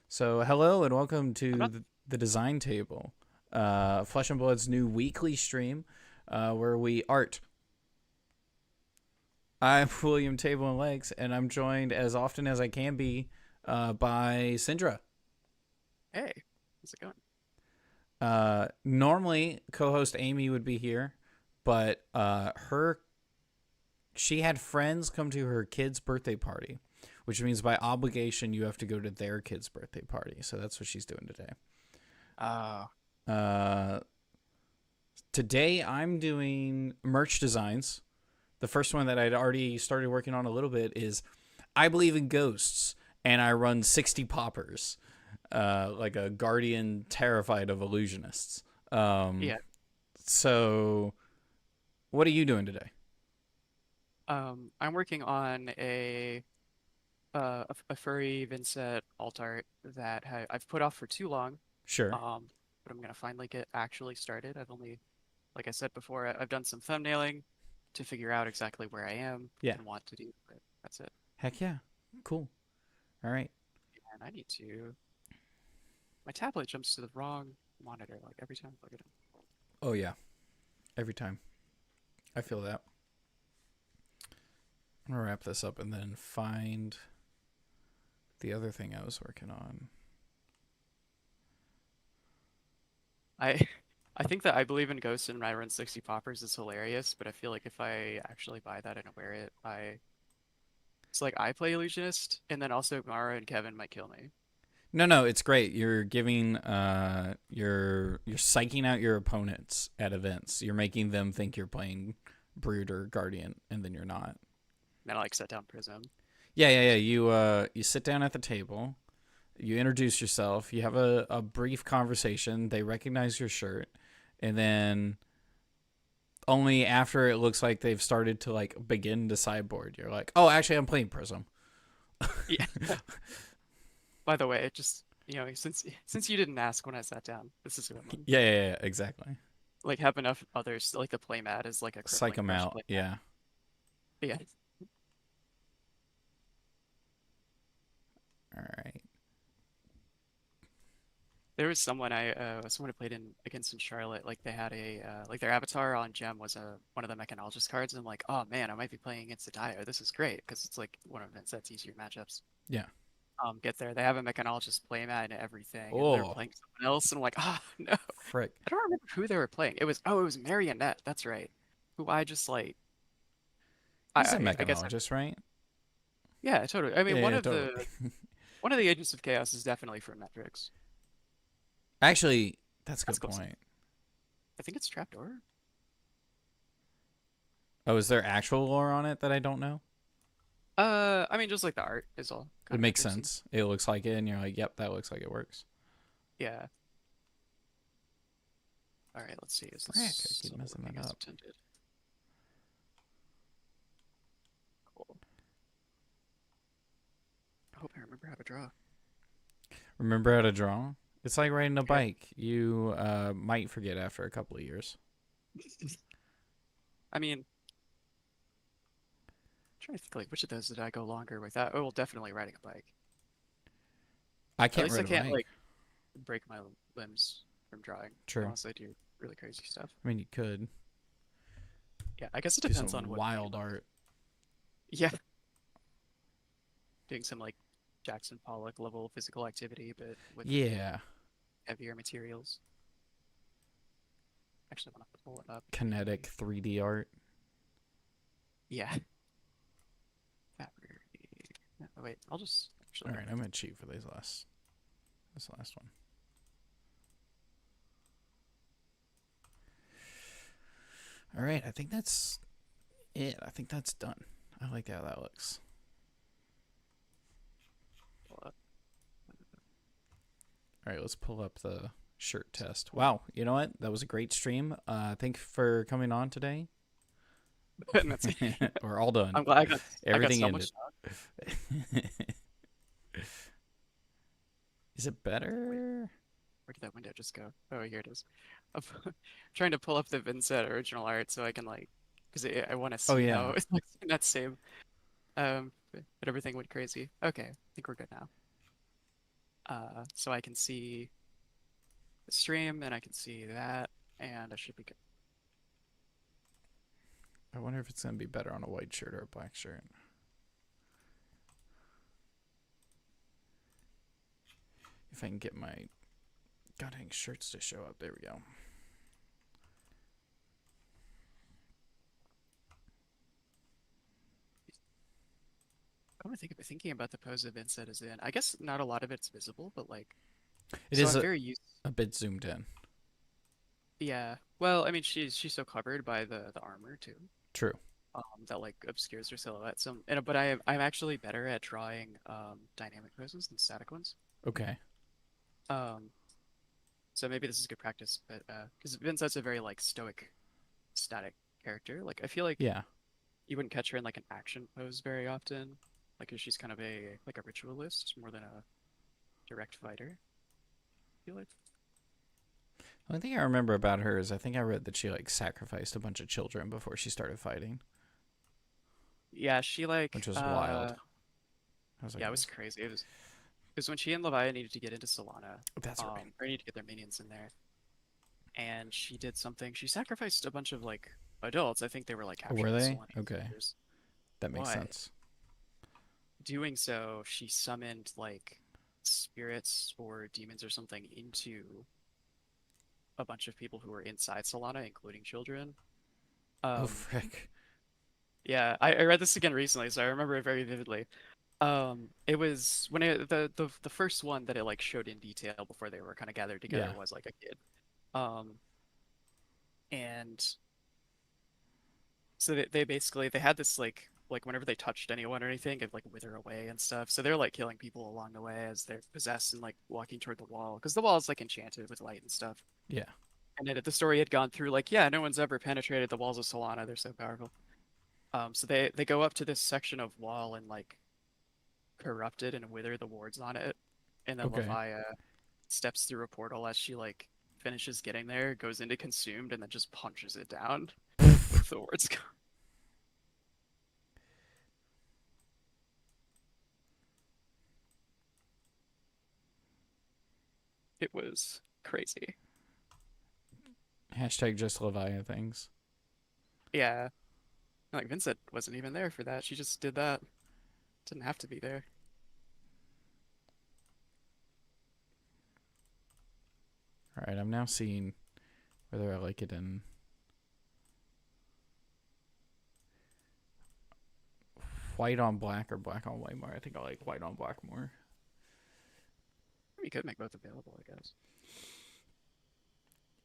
So, hello and welcome I'm to not. the Design Table, Flesh and Blood's new weekly stream where we art. I'm William Table and Legs, and I'm joined as often as I can be by Syndra. Hey, how's it going? Normally, co-host Amy would be here, but she had friends come to her kid's birthday party, which means by obligation you have to go to their kid's birthday party. So that's what she's doing today. Uh, Uh, Today I'm doing merch designs. The first one that I'd already started working on a little bit is I believe in ghosts and I run 60 poppers, like a guardian terrified of illusionists. Um, yeah. so, what are you doing today? I'm working on a furry Vynnset alt art that I've put off for too long. Sure. But I'm gonna finally get actually started. I've only, like I said before, I've done some thumbnailing to figure out exactly where I am Yeah. and want to do, but that's it. Heck yeah. Cool. All right. And I need to. My tablet jumps to the wrong monitor like every time I plug it in. Oh, yeah. Every time. I feel that. I'm going to wrap this up and then find the other thing I was working on. I I think that I believe in ghosts and I run 60 poppers is hilarious, but I feel like if I actually buy that and wear it, it's like I play illusionist, and then also Mara and Kevin might kill me. No, no, it's great. You're giving you're psyching out your opponents at events. You're making them think you're playing Brood or Guardian, and then you're not. Then I like set down Prism. Yeah, yeah, yeah. You sit down at the table, you introduce yourself, you have a brief conversation, they recognize your shirt, and then only after it looks like they've started to like begin to sideboard, you're like, oh, actually I'm playing Prism. Yeah. By the way, it just since you didn't ask when I sat down, this is a good one. Yeah, yeah, yeah, exactly. Like have enough others like the playmat is like a Psych crippling them crush out. playmat. Yeah. But yeah, All right. there was someone who played in against in Charlotte. Like they had like their avatar on Gem was a one of the mechanologist cards. And I'm like, oh man, I might be playing against a Dio. This is great because it's like one of Vincent's easier matchups. Yeah. Get there. They have a mechanologist playmat and everything, and they're Oh, playing someone else. And I'm like, ah, no. frick. I don't remember who they were playing. It was Marionette. That's right. Who I just like. He's a I guess mechanologist, right? yeah, totally. I Yeah, mean, yeah, totally. one of the agents of chaos is definitely from Metrics. Actually, that's a That's good close. point. I think it's Trapdoor. Oh, is there actual lore on it that I don't know? I mean, just like the art is all It kind of makes Metricsy. sense. It looks like it, and you're like, yep, that looks like it works. Yeah. All right. Let's see. Is Frick, I this keep still messing working that as up. intended? Cool. I hope I remember how to draw. Remember how to draw? It's like riding a Yeah. bike. You might forget after a couple of years. I mean, trying to think like which of those did I go longer with? That oh, well, definitely riding a bike. I At can't least I ride a can't bike. like break my limbs from drawing True. unless I do really crazy stuff. I mean, you could Yeah, I guess it do depends some on what medium wild I'm art. in. Yeah, doing some like Jackson Pollock level physical activity, but with Yeah. heavier materials. Actually, I want to pull it up. Kinetic 3D art. Yeah. Fabric. No, wait, I'll just All actually. right, I'm gonna cheat for this last one. All right, I think that's it. I think that's done. I like how that looks. Pull up. All right, let's pull up the shirt test. Wow, you know what? That was a great stream. Thanks for coming on today. And that's it. We're all done. I got Everything so ended. much done. Is it Wait, better? where did that window just go? Oh, here it is. I'm trying to pull up the Vynnset original art so I can like, because I want to Oh see how yeah. it looks in that same. But everything went crazy. Okay, I think we're good now. So I can see the stream and I can see that, and I should be good. I wonder if it's gonna be better on a white shirt or a black shirt. If I can get my goddamn shirts to show up. There we go. I'm thinking about the pose that Vynnset is in. I guess not a lot of it's visible, but like, It so is I'm very used. a bit zoomed in. Yeah. Well, I mean, she's so covered by the armor too, True. that like obscures her silhouette. So, but I'm actually better at drawing dynamic poses than static ones. Okay. Um, so maybe this is good practice, but because Vynnset's a very like stoic, static character. Like I feel like Yeah. you wouldn't catch her in like an action pose very often. Like 'cause she's kind of a like a ritualist more than a direct fighter. I feel like. The only thing I remember about her is I think I read that she like sacrificed a bunch of children before she started fighting, Yeah, she like which was wild. I was like, yeah, it was crazy. It was because when she and Leviah needed to get into Solana, that's right. or need to get their minions in there, and she did something. She sacrificed a bunch of like adults. I think they were like Oh, were captured they? Solana Okay. users. That makes But sense. doing so, she summoned like spirits or demons or something into a bunch of people who were inside Solana, including children. Oh, Um, frick. yeah, I read this again recently, so I remember it very vividly. It was when the first one that it like showed in detail before they were kind of gathered together Yeah. was like a kid. Um, and so they basically they had this like whenever they touched anyone or anything, it'd like wither away and stuff. So they're like killing people along the way as they're possessed and like walking toward the wall because the wall is like enchanted with light and stuff. Yeah. And then the story had gone through like, yeah, no one's ever penetrated the walls of Solana. They're so powerful. So they go up to this section of wall and like corrupt it and wither the wards on it. And then Okay. Leviah steps through a portal as she like finishes getting there, goes into consumed, and then just punches it down with the wards. It was crazy. Hashtag just Leviah things. Yeah. Like Vynnset wasn't even there for that. She just did that. Didn't have to be there. All right. I'm now seeing whether I like it in white on black or black on white more. I think I like white on black more. We could make both available, I guess.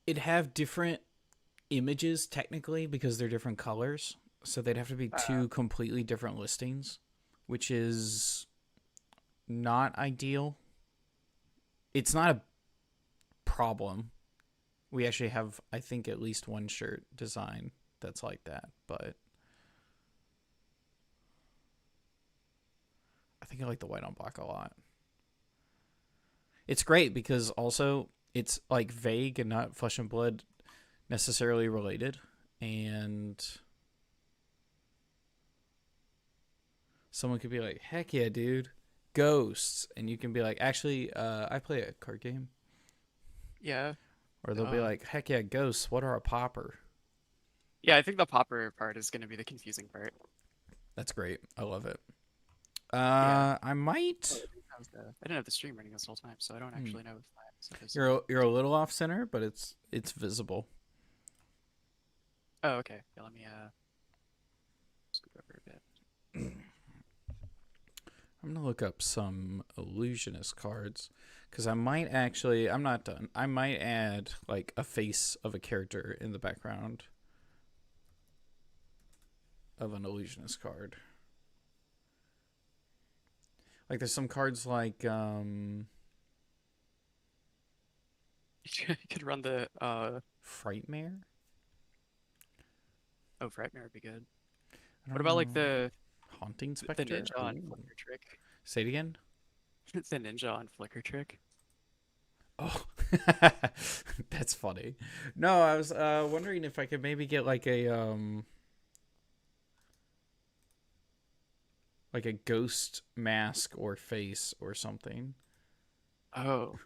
It'd have different images technically because they're different colors. So they'd have to be two completely different listings, which is not ideal. It's not a problem. We actually have, I think, at least one shirt design that's like that, but I think I like the white on black a lot. It's great because also it's like vague and not flesh and blood necessarily related, and someone could be like, heck yeah, dude, ghosts, and you can be like, actually, I play a card game. Yeah. Or they'll be like, heck yeah, ghosts, what are a popper? Yeah, I think the popper part is going to be the confusing part. That's great. I love it. Yeah. I might. I didn't have the stream running this whole time, so I don't actually know if that You're a little off center, but it's visible. Oh, okay. Yeah, let me scoot over a bit. I'm gonna look up some illusionist cards because I might actually. I'm not done. I might add like a face of a character in the background of an illusionist card. Like there's some cards like You could run the Frightmare. oh, Frightmare would be good. I What don't about like know. the Haunting the Spectre. ninja on Ooh. Flicker trick? Say it again. The ninja on Flicker trick. Oh, that's funny. No, I was wondering if I could maybe get like a ghost mask or face or something. Oh,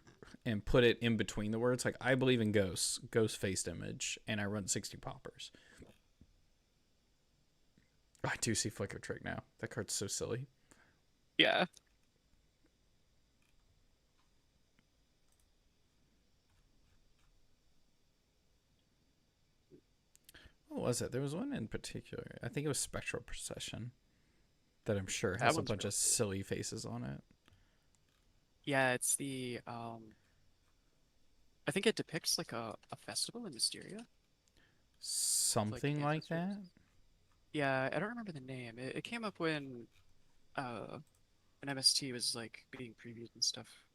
and put it in between the words. Like, I believe in ghosts, ghost faced image, and I run 60 poppers. I do see Flicker Trick now. That card's so silly. yeah. What was it? There was one in particular. I think it was Spectral Procession that I'm sure That has a one's bunch really of cool. silly faces on it. Yeah, it's the I think it depicts like a festival in Mysteria with like Something like ancestors. that. Yeah, I don't remember the name. It came up uh when MST was like being previewed and stuff.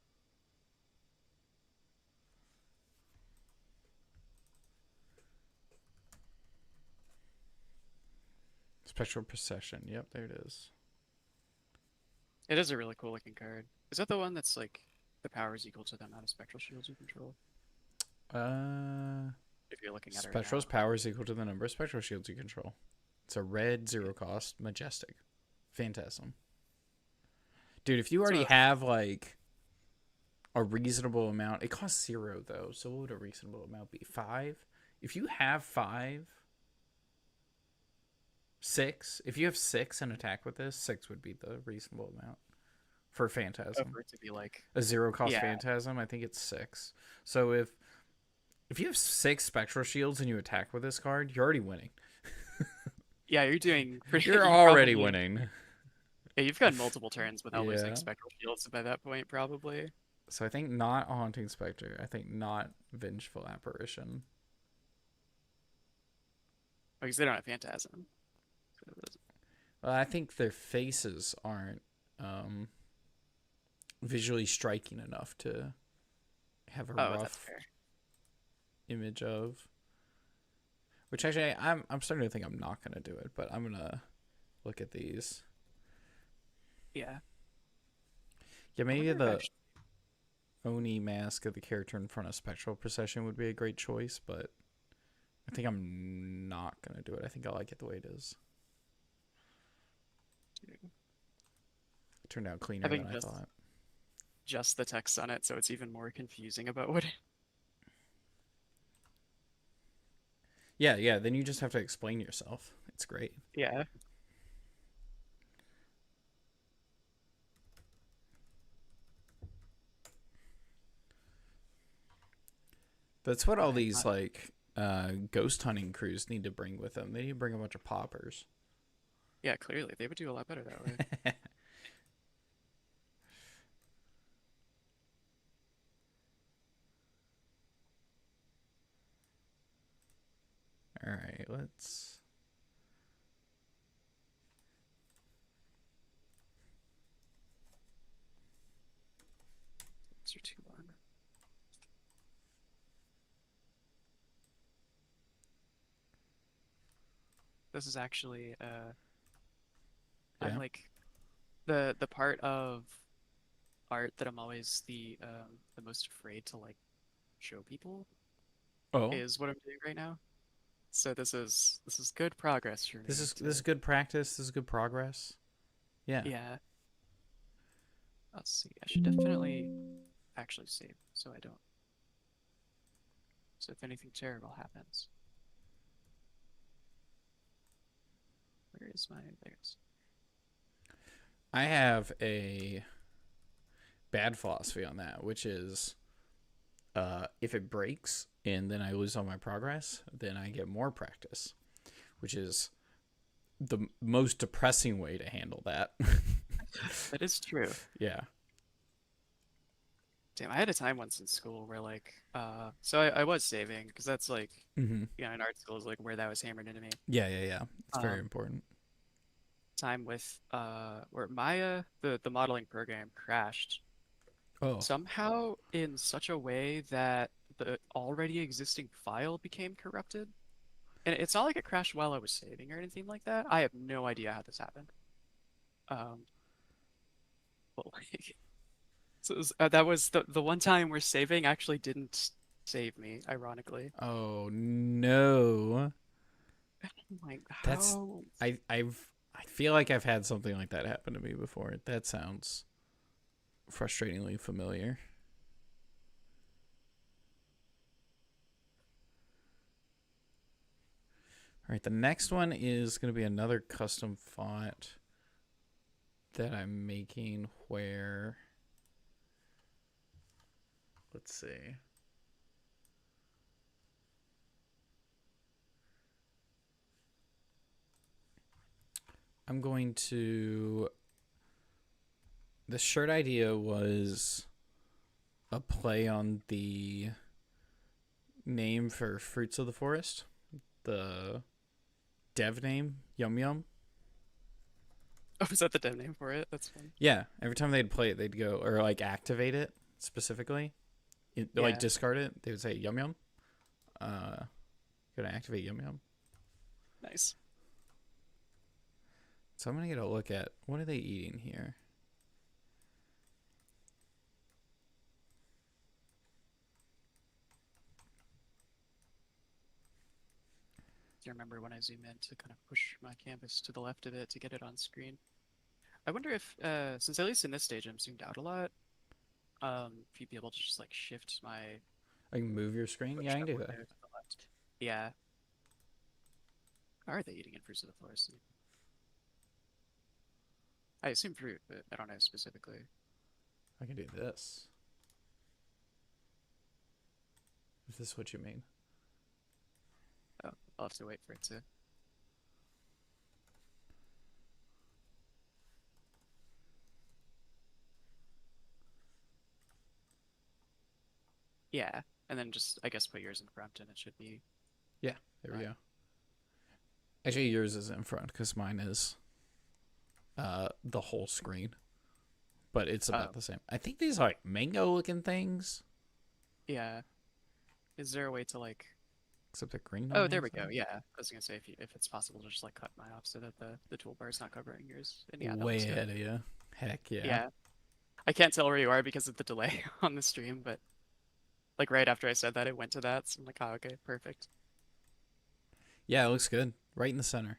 Spectral Procession. Yep, there it is. It is a really cool looking card. Is that the one that's like the power is equal to the amount of spectral shields you control? Uh, If you're looking at it right Spectral's now. power is equal to the number of spectral shields you control. It's a red zero cost majestic. Phantasm. Dude, if you That's already what have like a reasonable amount, it costs 0 though. So what would a reasonable amount be? 5? If you have 5, 6, if you have 6 and attack with this, 6 would be the reasonable amount for Phantasm. for it to be like, A 0 cost yeah, Phantasm, I think it's 6. So if you have 6 spectral shields and you attack with this card, you're already winning. yeah, you're doing pretty. You're You already probably, winning. yeah, you've got multiple turns without losing Yeah. spectral shields by that point, probably. So I think not Haunting Spectre. I think not Vengeful Apparition. Because they don't have phantasm. Well, I think their faces aren't um, visually striking enough to have a Oh, that's rough fair. image of. Which actually, I'm starting to think I'm not gonna do it, but I'm gonna look at these. Yeah. Yeah, I maybe wonder if the actually. Oni mask of the character in front of Spectral Procession would be a great choice, but I think I'm not gonna do it. I think I like it the way it is. It turned out cleaner than Having I thought. just the text on it, so it's even more confusing about what. Yeah, yeah. Then you just have to explain yourself. It's great. Yeah. That's what all Okay. these like ghost hunting crews need to bring with them. They need to bring a bunch of poppers. Yeah, clearly they would do a lot better that way. All right, let's. These are too long. This is actually I'm Yeah. like the part of art that I'm always the most afraid to like show people Oh, is what I'm doing right now. So this is good progress for this me is this is to good practice. This is good progress. Yeah. yeah. Let's see. I should definitely actually save so I don't. So if anything terrible happens, where is my there's I have a bad philosophy on that, which is if it breaks and then I lose all my progress, then I get more practice, which is the most depressing way to handle that. that is true. Yeah. Damn, I had a time once in school where like so I was saving because that's like Mm-hmm. in art school is like where that was hammered into me. Yeah, yeah, yeah. It's very Um important. time with where Maya the modeling program crashed Oh. somehow in such a way that the already existing file became corrupted. And it's not like it crashed while I was saving or anything like that. I have no idea how this happened. Um but like so that was the one time where saving actually didn't save me, ironically. Oh no. I'm like, That's how? I feel like I've had something like that happen to me before. That sounds frustratingly familiar. All right, the next one is going to be another custom font that I'm making where, let's see. I'm going to, the shirt idea was a play on the name for Fruits of the Forest, the dev name, Yum Yum. Oh, is that the dev name for it? That's fun. Yeah, every time they'd play it, they'd go, or like activate it specifically, like Yeah. discard it, they would say Yum Yum. Uh, Gonna activate Yum Yum. Nice. So I'm gonna get a look at what are they eating here. Do you remember when I zoom in to kind of push my canvas to the left of it to get it on screen? I wonder if, since at least in this stage I'm zoomed out a lot, if you'd be able to just like shift my I can move your screen. Yeah, push I can up do one that. there to the left. Yeah. How are they eating in Fruits of the Forest? I assume fruit, but I don't know specifically. I can do this. Is this what you mean? Oh, I'll have to wait for it to. Yeah, and then just I guess put yours in front, and it should be Yeah, there we fine. go. Actually, yours is in front because mine is the whole screen, but it's Oh, about the same. I think these are like mango looking things, yeah. Is there a way to like? except they're green on Oh, the there we go. inside. Yeah, I was gonna say if it's possible to just like cut mine off so that the toolbar is not covering yours. And yeah, that Way looks good. ahead of you. Heck yeah. Yeah, I can't tell where you are because of the delay on the stream, but like right after I said that, it went to that. So I'm like, oh, okay, perfect. Yeah, it looks good. Right in the center.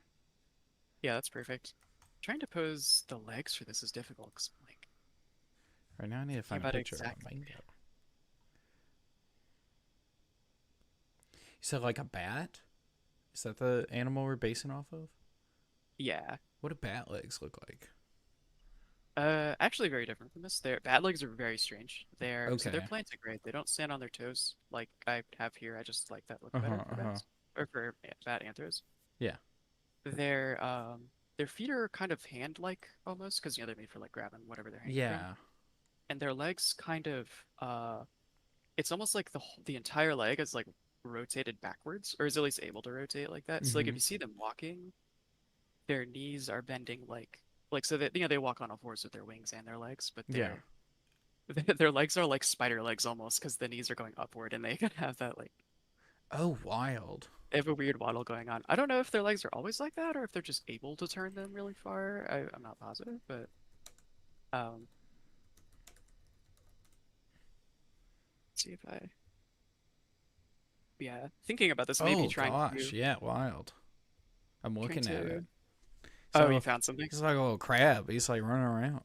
Yeah, that's perfect. Trying to pose the legs for this is difficult because like Right now, I need to thinking find a about picture of a exactly. mango. You said like a bat? Is that the animal we're basing off of? Yeah. What do bat legs look like? Actually very different from this. Their bat legs are very strange. They're Okay. plantigrade. They don't stand on their toes like I have here. I just like that look Uh better huh. for Uh huh. bats or for bat anthros. Yeah. Their their feet are kind of hand-like almost because they're made for like grabbing whatever they're hanging from. Yeah. And their legs kind of it's almost like the entire leg is like rotated backwards or is at least able to rotate like that. So like if Mm-hmm. you see them walking, their knees are bending like so that they walk on all fours with their wings and their legs, but Yeah. their legs are like spider legs almost because the knees are going upward and they could have that like Oh, wild. they have a weird waddle going on. I don't know if their legs are always like that or if they're just able to turn them really far. I'm not positive, but um, let's see if I yeah thinking about this maybe Oh gosh. Yeah, wild. I'm trying looking at it. to oh you So found something he's like a little crab. He's like running around.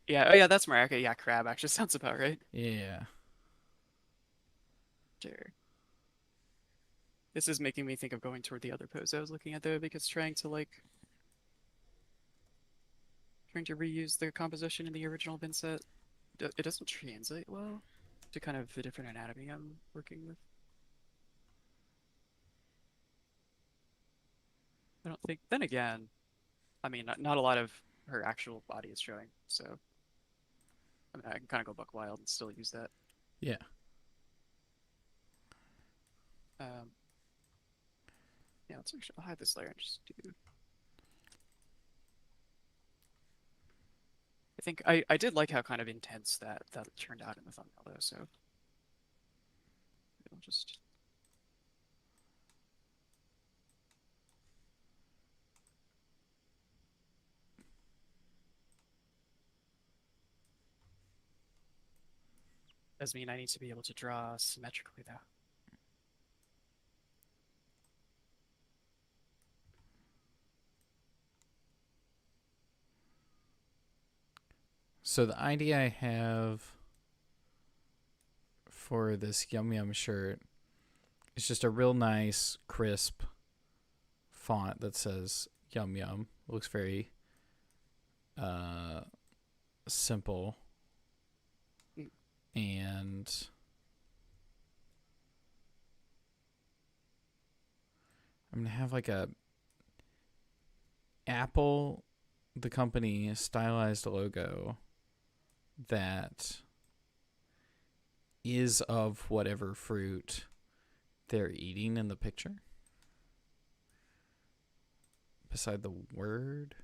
yeah oh yeah that's Marika yeah crab actually sounds about right. Yeah. Sure. This is making me think of going toward the other pose I was looking at though because trying to reuse the composition in the original Vynnset it doesn't translate well to kind of the different anatomy I'm working with. I don't think. Then again, I mean, not a lot of her actual body is showing, so I mean, I can kind of go buck wild and still use that. Yeah. Um, yeah, let's actually I'll hide this layer and just do. I think I did like how kind of intense that turned out in the thumbnail though, so I'll just does mean I need to be able to draw symmetrically though. So the idea I have for this Yum Yum shirt It's just a real nice, crisp font that says "Yum Yum." It looks very uh, simple, Mm. and I'm gonna have like a Apple, the company, stylized logo that is of whatever fruit they're eating in the picture beside the word.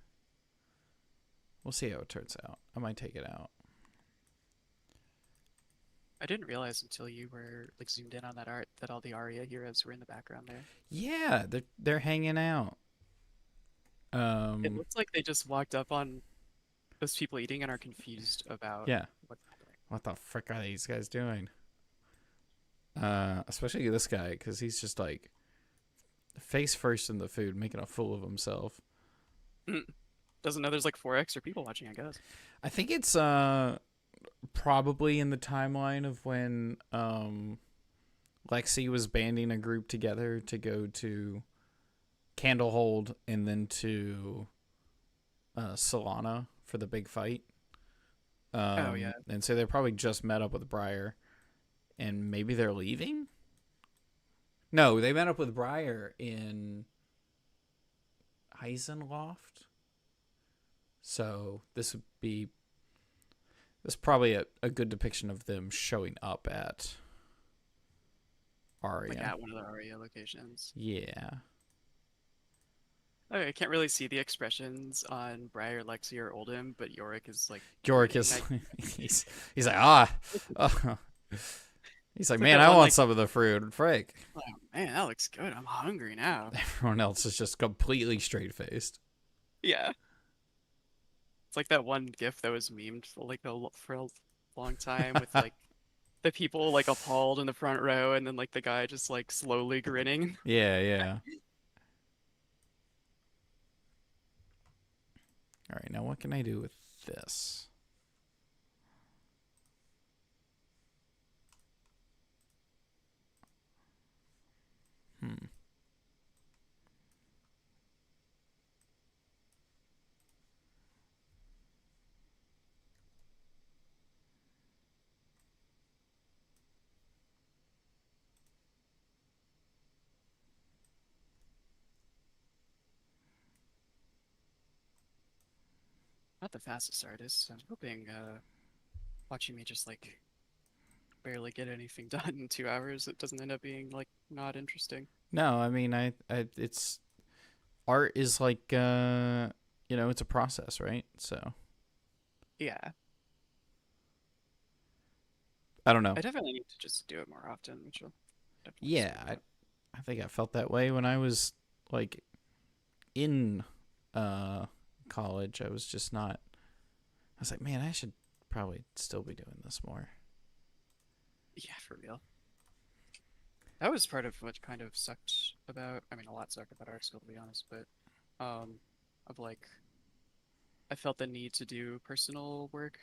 We'll see how it turns out. I might take it out. I didn't realize until you were like zoomed in on that art that all the Aria heroes were in the background there. Yeah, they're hanging out. It Um, looks like they just walked up on those people eating and are confused about yeah. what's happening. What the frick are these guys doing? Especially this guy, because he's just like face first in the food, making a fool of himself. Doesn't know there's like four extra people watching, I guess. I think it's probably in the timeline of when Lexi was banding a group together to go to Candlehold and then to Solana for the big fight. Oh yeah. And so they probably just met up with Briar, and maybe they're leaving. No, they met up with Briar in Eisenloft. So this is probably a good depiction of them showing up at Like Aria. at one of the Aria locations. Yeah. Okay, I can't really see the expressions on Briar, Lexi, or Oldham, but Yorick is like Georg grinning. is he's like he's like, It's like man, that I one want like, some of the fruit. Frick. oh man, that looks good. I'm hungry now. Everyone else is just completely straight faced. Yeah. It's like that one GIF that was memed for like for a long time with like the people like appalled in the front row and then like the guy just like slowly grinning. Yeah, yeah. All right, now what can I do with this? Hmm. Not the fastest artist. I'm hoping watching me just like barely get anything done in 2 hours, it doesn't end up being like not interesting. No, I mean, it's art is like it's a process, right? So Yeah. I don't know. I definitely need to just do it more often, which will definitely Yeah, speed it up. I think I felt that way when I was like in uh college. I was just not. I was like, man, I should probably still be doing this more. Yeah, for real. That was part of what kind of sucked about, I mean, a lot sucked about art school, to be honest, but um, of like, I felt the need to do personal work,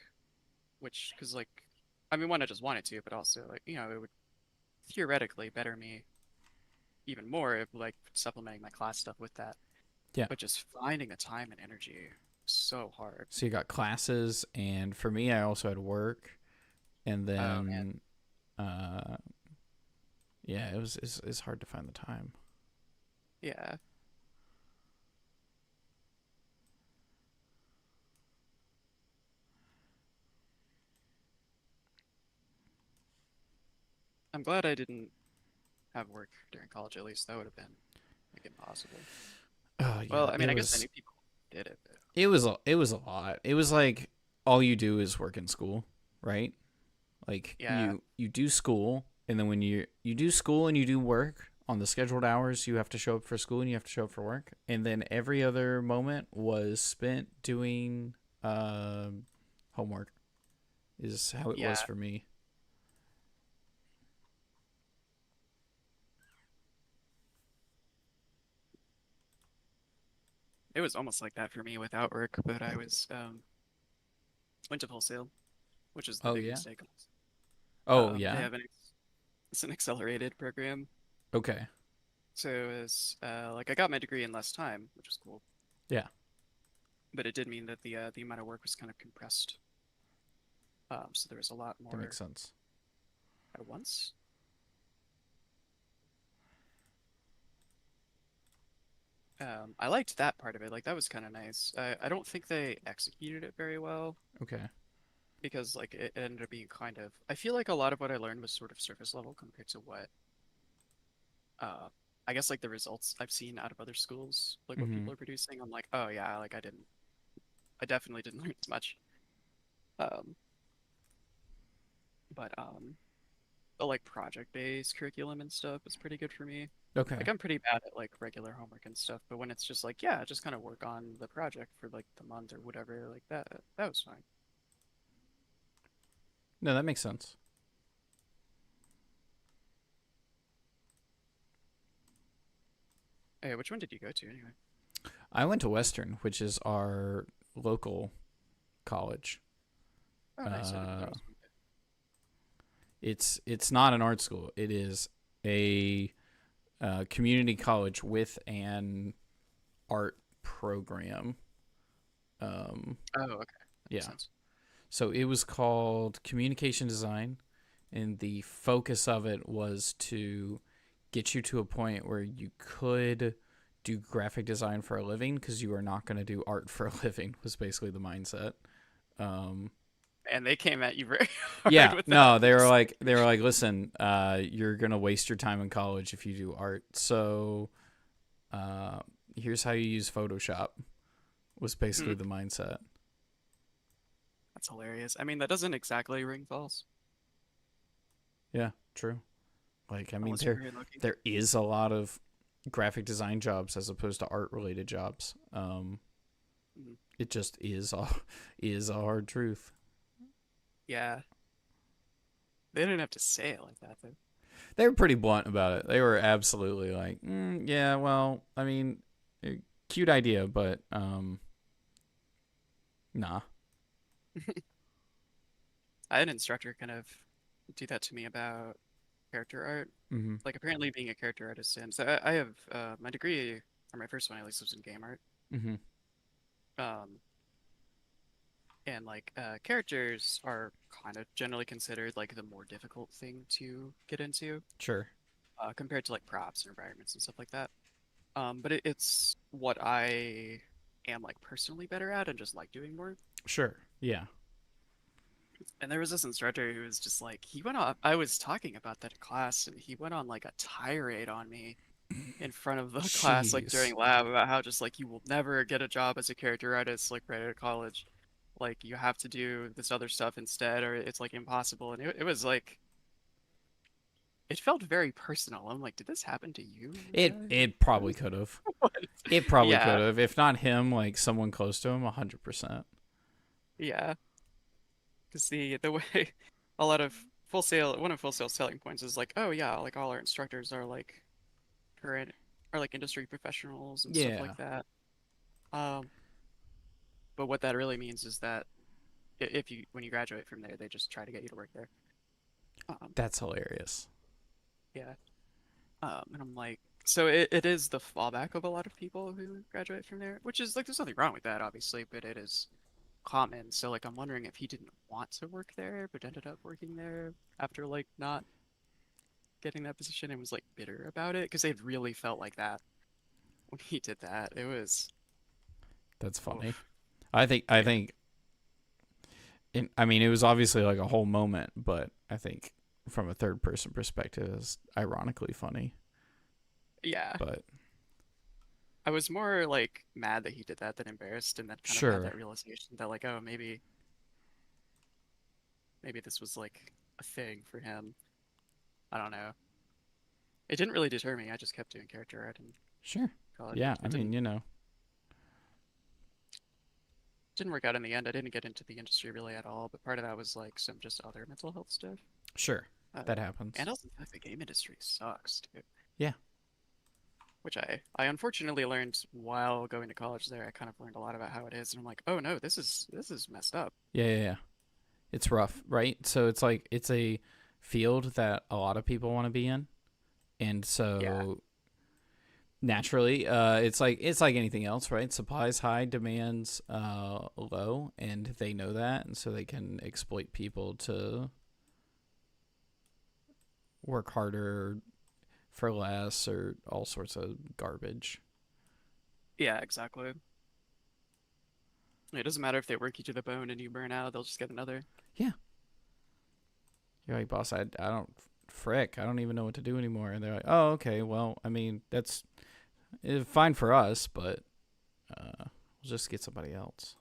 which, because like, I mean, one, I just wanted to, but also like, it would theoretically better me even more if like supplementing my class stuff with that. Yeah. But just finding the time and energy so hard. So you got classes, and for me, I also had work, and Oh man, then uh yeah, it's hard to find the time. yeah. I'm glad I didn't have work during college at least. That would have been like impossible. Oh Well, yeah, I mean, I guess I knew people who did it, but it was a lot. It was like all you do is work in school, right? Like yeah, you do school, and then when you do school and you do work on the scheduled hours, you have to show up for school and you have to show up for work, and then every other moment was spent doing homework. Is how it yeah. was for me. It was almost like that for me without work, but I was went to wholesale, which is the Oh big yeah. mistake. Oh They yeah. have it's an accelerated program, Okay. So it was like I got my degree in less time, which was cool. Yeah, But it did mean that the amount of work was kind of compressed. So there was a lot that makes more sense. at once. I liked that part of it. Like that was kind of nice. I don't think they executed it very well Okay. because like it ended up being kind of. I feel like a lot of what I learned was sort of surface level compared to what uh I guess like the results I've seen out of other schools, like what Mm-hmm. people are producing. I'm like, oh yeah, like I definitely didn't learn as much. Um, but the like project-based curriculum and stuff is pretty good for me. Like Okay. I'm pretty bad at like regular homework and stuff, but when it's just like, yeah, just kind of work on the project for like the month or whatever, like that was fine. No, that makes sense. Hey, which one did you go to anyway? I went to Western, which is our local college. Oh, nice. I didn't know Uh, there was one. it's not an art school. It is a community college with an art program. Um, Oh, okay. That makes yeah. sense. So it was called Communication Design, and the focus of it was to get you to a point where you could do graphic design for a living because you are not going to do art for a living was basically the mindset. Um, And they came at you very hard yeah, with that. no, They're just like, they were like, listen, you're gonna waste your time in college if you do art. So, uh, here's how you use Photoshop. Was basically hmm, the mindset. that's hilarious. I mean, that doesn't exactly ring false Yeah, true. Like, I mean, unless you're very lucky. there is a lot of graphic design jobs as opposed to art related jobs. Mhm. It just is a hard truth. Yeah, they didn't have to say it like that though. They were pretty blunt about it. They were absolutely like, yeah, well, I mean, cute idea, but nah. I had an instructor kind of do that to me about character art. Mm-hmm. Like apparently being a character artist, and so I have my degree, or my first one at least, was in game art. Mm-hmm. Um, and like characters are kind of generally considered like the more difficult thing to get into Sure. compared to like props and environments and stuff like that. But it's what I am like personally better at and just like doing more. Sure. Yeah. And there was this instructor who was just like, he went on, I was talking about that in class, and he went on like a tirade on me in front of the class, like Jeez. during lab, about how just like you will never get a job as a character artist, like right out of college. Like you have to do this other stuff instead, or it's like impossible. And it was like, it felt very personal. I'm like, did this happen to you? It probably could have. What? It probably could Yeah, have. If not him, like someone close to him, 100%. yeah. Because the way a lot of Full Sail, one of Full Sail's selling points is like, oh yeah, like all our instructors are like current are like industry professionals and stuff Yeah. like that. Um, but what that really means is that if you when you graduate from there, they just try to get you to work there. Um, That's hilarious. yeah. And I'm like, so it is the fallback of a lot of people who graduate from there, which is like there's nothing wrong with that, obviously, but it is common. So like I'm wondering if he didn't want to work there, but ended up working there after like not getting that position and was like bitter about it because they really felt like that when he did that. It was, That's funny. oof, I yeah, think I mean, it was obviously like a whole moment, but I think from a third person perspective, it's ironically funny. yeah. But I was more like mad that he did that than embarrassed, and then kind of had sure, that realization that like, oh, maybe this was like a thing for him. I don't know. It didn't really deter me. I just kept doing character art in sure. college. Yeah, I It mean, didn't work out in the end. I didn't get into the industry really at all, but part of that was like some just other mental health stuff. sure, Uh, that happens. and also the fact the game industry sucks too, Yeah, which I unfortunately learned while going to college there. I kind of learned a lot about how it is, and I'm like, oh no, this is messed up. yeah. It's rough, right? So it's like it's a field that a lot of people want to be in, And Yeah. so naturally, it's like anything else, right? Supplies high, demands low, and they know that, and so they can exploit people to work harder for less or all sorts of garbage. Yeah, exactly. It doesn't matter if they work you to the bone and you burn out, they'll just get another. Yeah, you're like, boss, I don't frick, I don't even know what to do anymore. And they're like, oh, okay, well, I mean, that's fine for us, but we'll just get somebody else.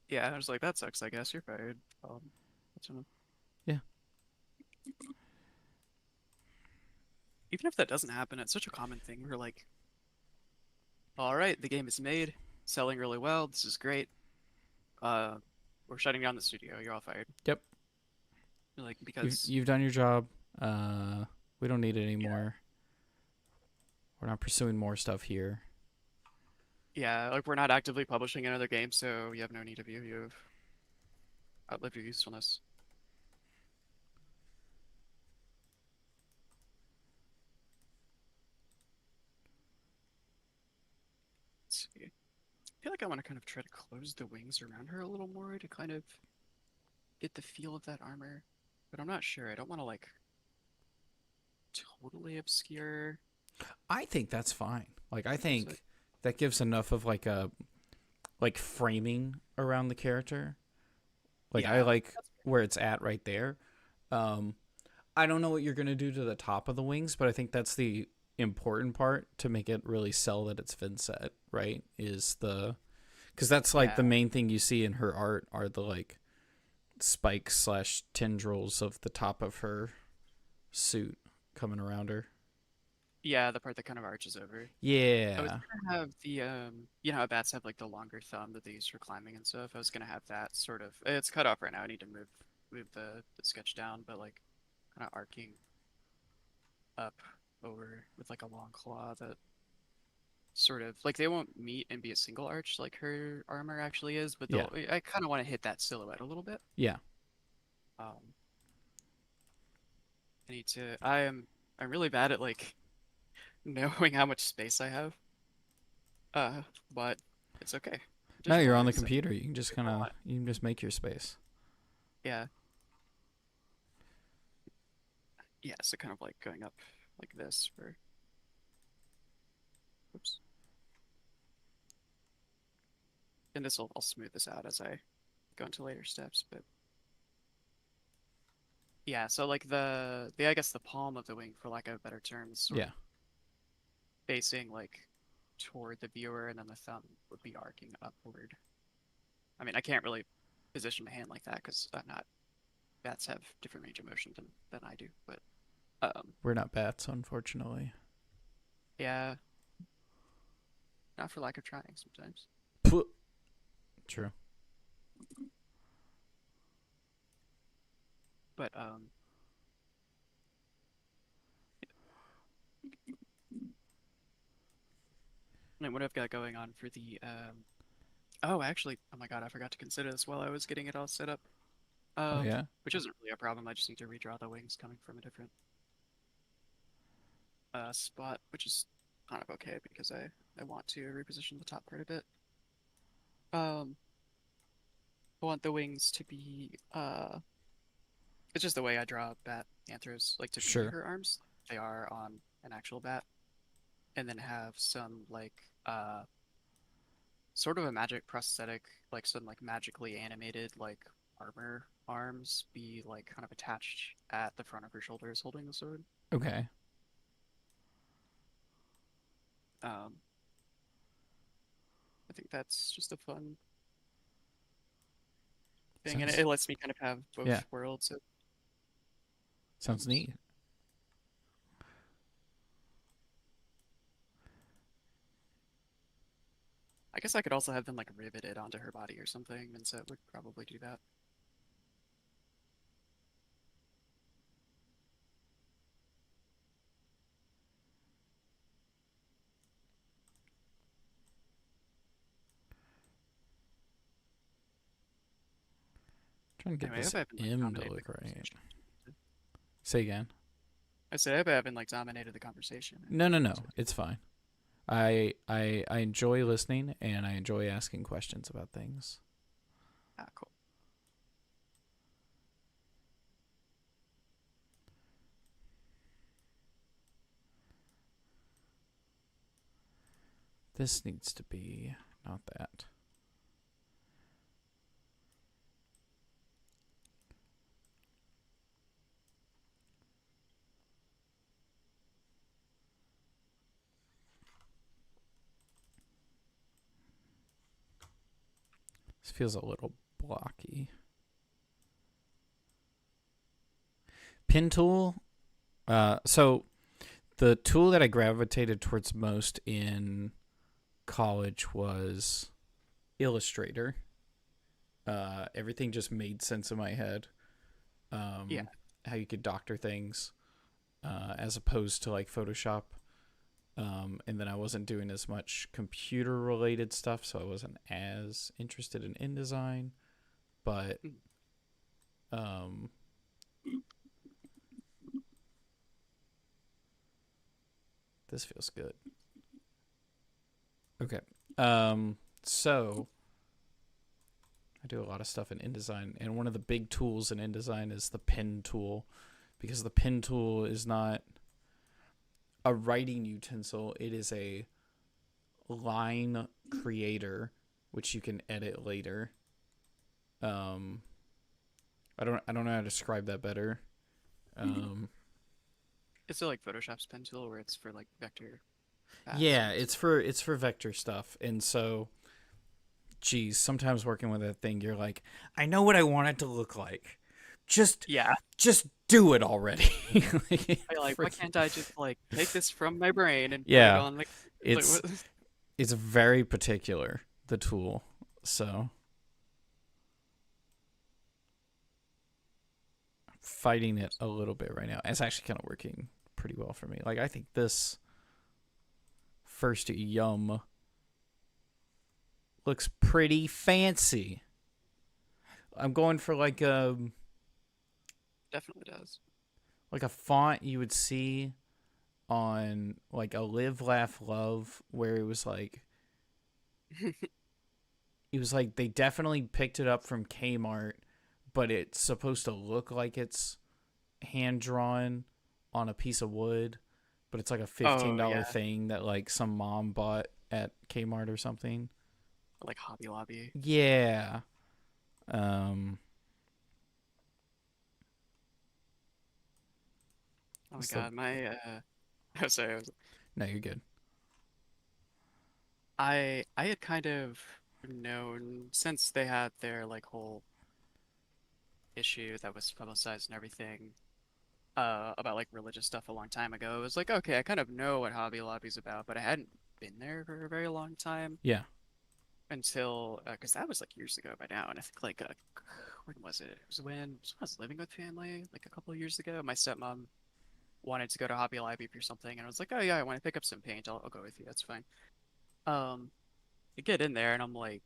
Yeah, I was like, that sucks, I guess. You're fired. That's enough. Yeah. Even if that doesn't happen, it's such a common thing. We're like, all right, the game is made, selling really well. This is great. Uh, we're shutting down the studio. You're all fired. Yep. Like You've because you've done your job. We don't need it yeah, anymore. We're not pursuing more stuff here. yeah, like we're not actively publishing another game, so you have no need of you. You've outlived your usefulness. Let's see. I feel like I want to kind of try to close the wings around her a little more to kind of get the feel of that armor, but I'm not sure. I don't want to like totally obscure. I think that's fine. Like I So think that gives enough of like a like framing around the character. Like I yeah, like that's where it's at right there. Um I don't know what you're gonna do to the top of the wings, but I think that's the important part to make it really sell that it's Vynnset, right? Is the because that's like yeah, the main thing you see in her art are the like spikes slash tendrils of the top of her suit coming around her. yeah. The part that kind of arches over. I was Yeah. gonna have the you know how bats have like the longer thumb that they use for climbing and stuff. I was gonna have that sort of. It's cut off right now. I need to move the sketch down, but like kind of arcing up over with like a long claw that sort of like they won't meet and be a single arch like her armor actually is, but Yeah. they'll. I kind of want to hit that silhouette a little bit. Yeah. Um, I need to. I'm really bad at like knowing how much space I have. But it's okay. Now Digital you're on art the is like computer. You can just a kind of lot. you can just make your space. Yeah, yeah. So kind of like going up like this for. Oops. And this will I'll smooth this out as I go into later steps, but yeah. So like the I guess the palm of the wing, for lack of a better term, is sort Yeah. of facing like toward the viewer, and then the thumb would be arcing upward. I mean, I can't really position my hand like that because I'm not. Bats have different range of motion than I do, but We're not bats, unfortunately. yeah, not for lack of trying sometimes. Puh. True. But and what I've got going on for the oh, actually, oh my God, I forgot to consider this while I was getting it all set up. Oh yeah. Which isn't really a problem. I just need to redraw the wings coming from a different spot, which is kind of okay because I want to reposition the top part a bit. Um, I want the wings to be it's just the way I draw bat anthros, like to be Sure. her arms. They are on an actual bat, and then have some like sort of a magic prosthetic, like some like magically animated like armor arms be like kind of attached at the front of her shoulders holding the sword. Okay. Um, I think that's just a fun thing, and Sounds it lets me kind of have yeah. both worlds at Sounds times. neat. I guess I could also have them like riveted onto her body or something, and so it would probably do that. Trying to get Anyway, I this hope I haven't like M to dominated the look right. conversation. Say again. I said, I hope I haven't like dominated the conversation. No, no, no. It's fine. I enjoy listening and I enjoy asking questions about things. Ah, cool. This needs to be not that. This feels a little blocky. Pin tool. So the tool that I gravitated towards most in college was Illustrator. Everything just made sense in my head. Yeah. How you could doctor things, as opposed to like Photoshop. And then I wasn't doing as much computer related stuff, so I wasn't as interested in InDesign. But this feels good. Okay. So I do a lot of stuff in InDesign, and one of the big tools in InDesign is the pen tool, because the pen tool is not a writing utensil, it is a line creator which you can edit later. I don't know how to describe that better. It's still like Photoshop's pen tool where it's for like vector paths. Yeah, it's for vector stuff. And so geez, sometimes working with that thing you're like, I know what I want it to look like. Just Yeah. do it already. Like, why can't I just like take this from my brain and put it Yeah. on like It's it's very particular, the tool. So I'm fighting it a little bit right now. It's actually kind of working pretty well for me. Like I think this first yum looks pretty fancy. I'm going for like definitely does. a font you would see on like a Live Laugh Love, where it was like they definitely picked it up from Kmart, but it's supposed to look like it's hand drawn on a piece of wood, but it's like a $15 thing that like some mom bought at Kmart or something. Like Hobby Lobby. Yeah. Oh my God, my oh, sorry, No, you're good. I had kind of known since they had their like whole issue that was publicized and everything about like religious stuff a long time ago. It was like, okay, I kind of know what Hobby Lobby's about, but I hadn't been there for a very long time Yeah. until because that was like years ago by now, and I think like when was it? It was when I was living with family like a couple of years ago. My stepmom wanted to go to Hobby Lobby for something, and I was like, oh yeah, I want to pick up some paint. I'll go with you. That's fine. I get in there, and I'm like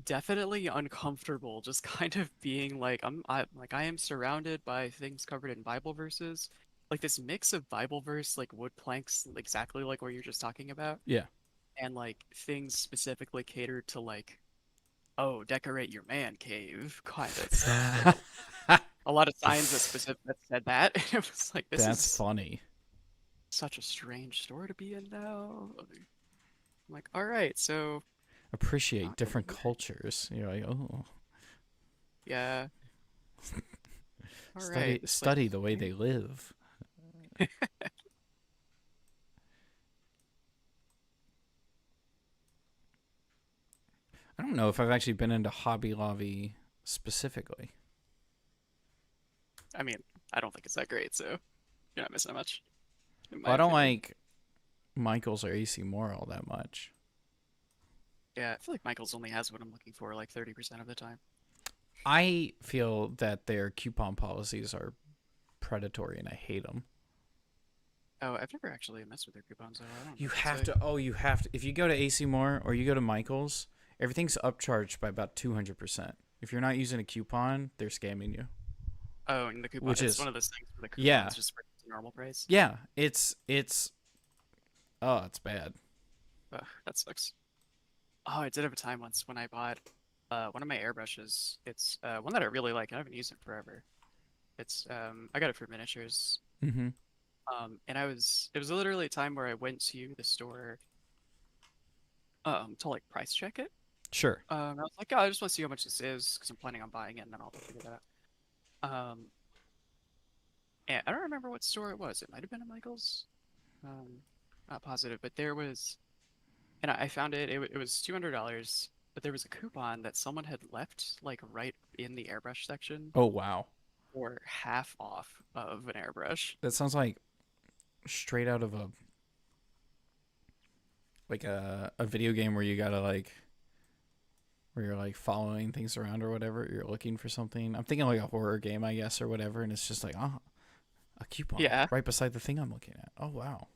definitely uncomfortable, just kind of being like I am surrounded by things covered in Bible verses, like this mix of Bible verse like wood planks, exactly like what you're just talking about, Yeah. and like things specifically catered to like, oh, decorate your man cave kind of stuff. Like a lot of signs that said that. It was like this That's is funny. such a strange store to be in now. I'm like, all right, so Appreciate not different really. cultures. You're like, oh, Yeah. All right. It's like study the way they live. I don't know if I've actually been into Hobby Lobby specifically. I mean, I don't think it's that great, so you're not missing much, in my Well, I don't opinion. like Michaels or AC Moore all that much. Yeah, I feel like Michaels only has what I'm looking for like 30% of the time. I feel that their coupon policies are predatory and I hate them. Oh, I've never actually messed with their coupons, so I don't know You what to have say. to. Oh, you have to. If you go to AC Moore or you go to Michaels, everything's upcharged by about 200%. If you're not using a coupon, they're scamming you. Oh, and the coupon. which It's is one of those things where the yeah, coupons just bring it to normal price. yeah. It's oh, it's bad. Ugh, that sucks. Oh, I did have a time once when I bought one of my airbrushes. It's one that I really like. I haven't used it forever. It's I got it for miniatures. Mm-hmm. And it was literally a time where I went to the store to like price check it. Sure. I was like, oh, I just want to see how much this is because I'm planning on buying it and then I'll figure that out. And I don't remember what store it was. It might have been a Michael's. Um, not positive, but there was, and I found it. It was $200, but there was a coupon that someone had left like right in the airbrush section Oh wow, for half off of an airbrush. that sounds like straight out of a video game where you gotta like where you're like following things around or whatever. You're looking for something. I'm thinking like a horror game, I guess, or whatever, and it's just like a coupon Yeah. right beside the thing I'm looking at. Oh wow,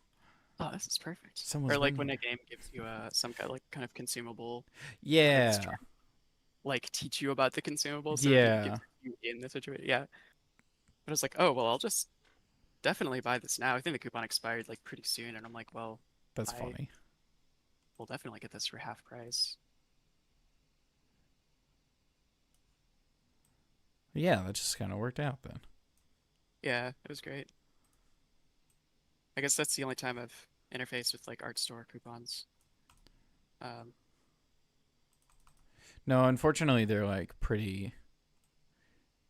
Oh, this is perfect. someone's Or like been when here. a game gives you some kind of like kind of consumable, but it's Yeah, trying to like teach you about the consumable, so it yeah, gives you in the situation. Yeah. But I was like, oh well, I'll just definitely buy this now. I think the coupon expired like pretty soon, and I'm like, well, that's I funny. will definitely get this for half price. Yeah, that just kind of worked out then. Yeah, it was great. I guess that's the only time I've interfaced with like art store coupons. Um, No, unfortunately, they're like pretty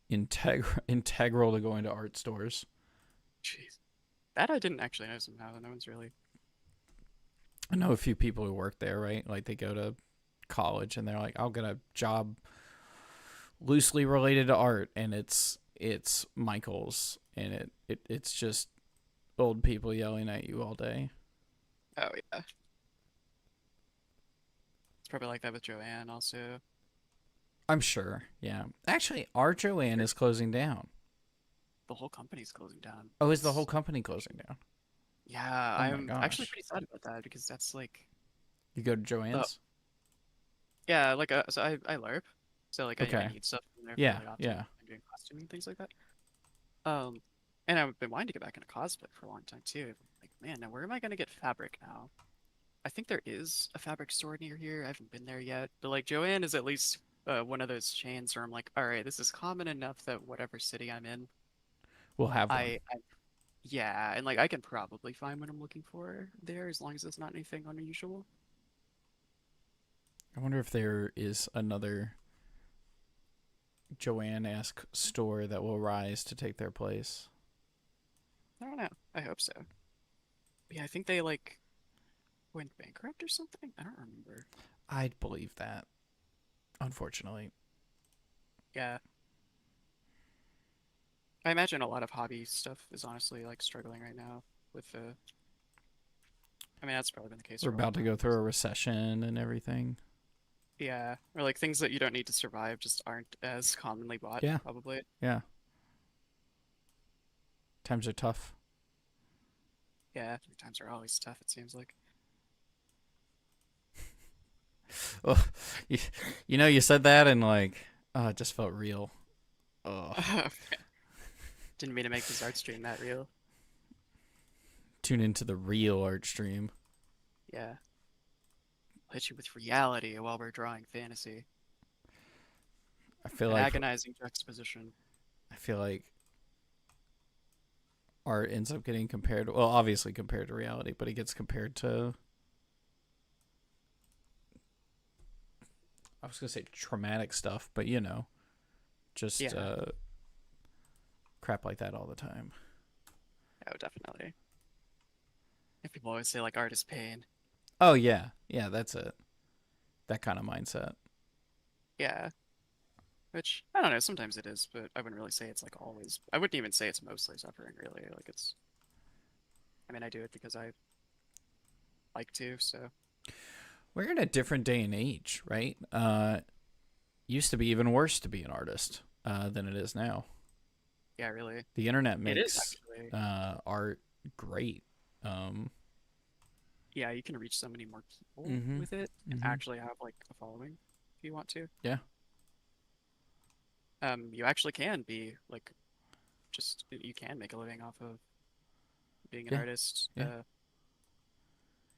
integral to going to art stores. jeez, that I didn't actually know somehow. No one's really. I know a few people who work there, right? Like they go to college and they're like, I'll get a job loosely related to art, and it's Michael's, and it's just old people yelling at you all day. Oh yeah, it's probably like that with Joanne also. I'm sure. Yeah. Actually, our Joanne is closing down. The whole company's closing down. Oh, is the whole It's company closing down? yeah, Oh my I'm actually gosh. pretty sad about that because that's like You go to the Joanne's? yeah, like so I LARP, so like I Okay. need stuff in there for Yeah, like often yeah. I'm doing costuming and things like that. Um, and I've been wanting to get back into cosplay for a long time too. Like, man, now where am I gonna get fabric now? I think there is a fabric store near here. I haven't been there yet, but like Joanne is at least one of those chains where I'm like, all right, this is common enough that whatever city I'm in, We'll have one. I yeah, and like I can probably find what I'm looking for there as long as it's not anything unusual. I wonder if there is another Joanne-esque store that will rise to take their place. I don't know. I hope so. But yeah, I think they like went bankrupt or something. I don't remember. I'd believe that, unfortunately. Yeah, I imagine a lot of hobby stuff is honestly like struggling right now with the. I mean, that's probably been the case We're for a long about to time. go through a recession and everything. Yeah, or like things that you don't need to survive just aren't as commonly bought, Yeah, probably. yeah. Times are tough. Yeah, times are always tough, it seems like. Oh, you, you said that and like, it just felt real. Oh, Didn't mean to make this art stream that real. tune into the real art stream. Yeah, hit you with reality while we're drawing fantasy. I feel An like agonizing juxtaposition. I feel like art ends up getting compared. Well, obviously compared to reality, but it gets compared to. I was gonna say traumatic stuff, but just Yeah, crap like that all the time. oh, definitely. And people always say like art is pain. Oh yeah, yeah, that's it. That kind of mindset. Yeah, which I don't know, sometimes it is, but I wouldn't really say it's like always. I wouldn't even say it's mostly suffering, really. Like it's, I mean, I do it because I like to, so We're in a different day and age, right? Used to be even worse to be an artist than it is now. yeah, really. The internet It is makes actually. art great. Um, Yeah, you can reach so many more people mm-hmm, with it and mm-hmm. actually have like a following if you want to. Yeah, You actually can be like just you can make a living off of being an Yeah, artist. yeah.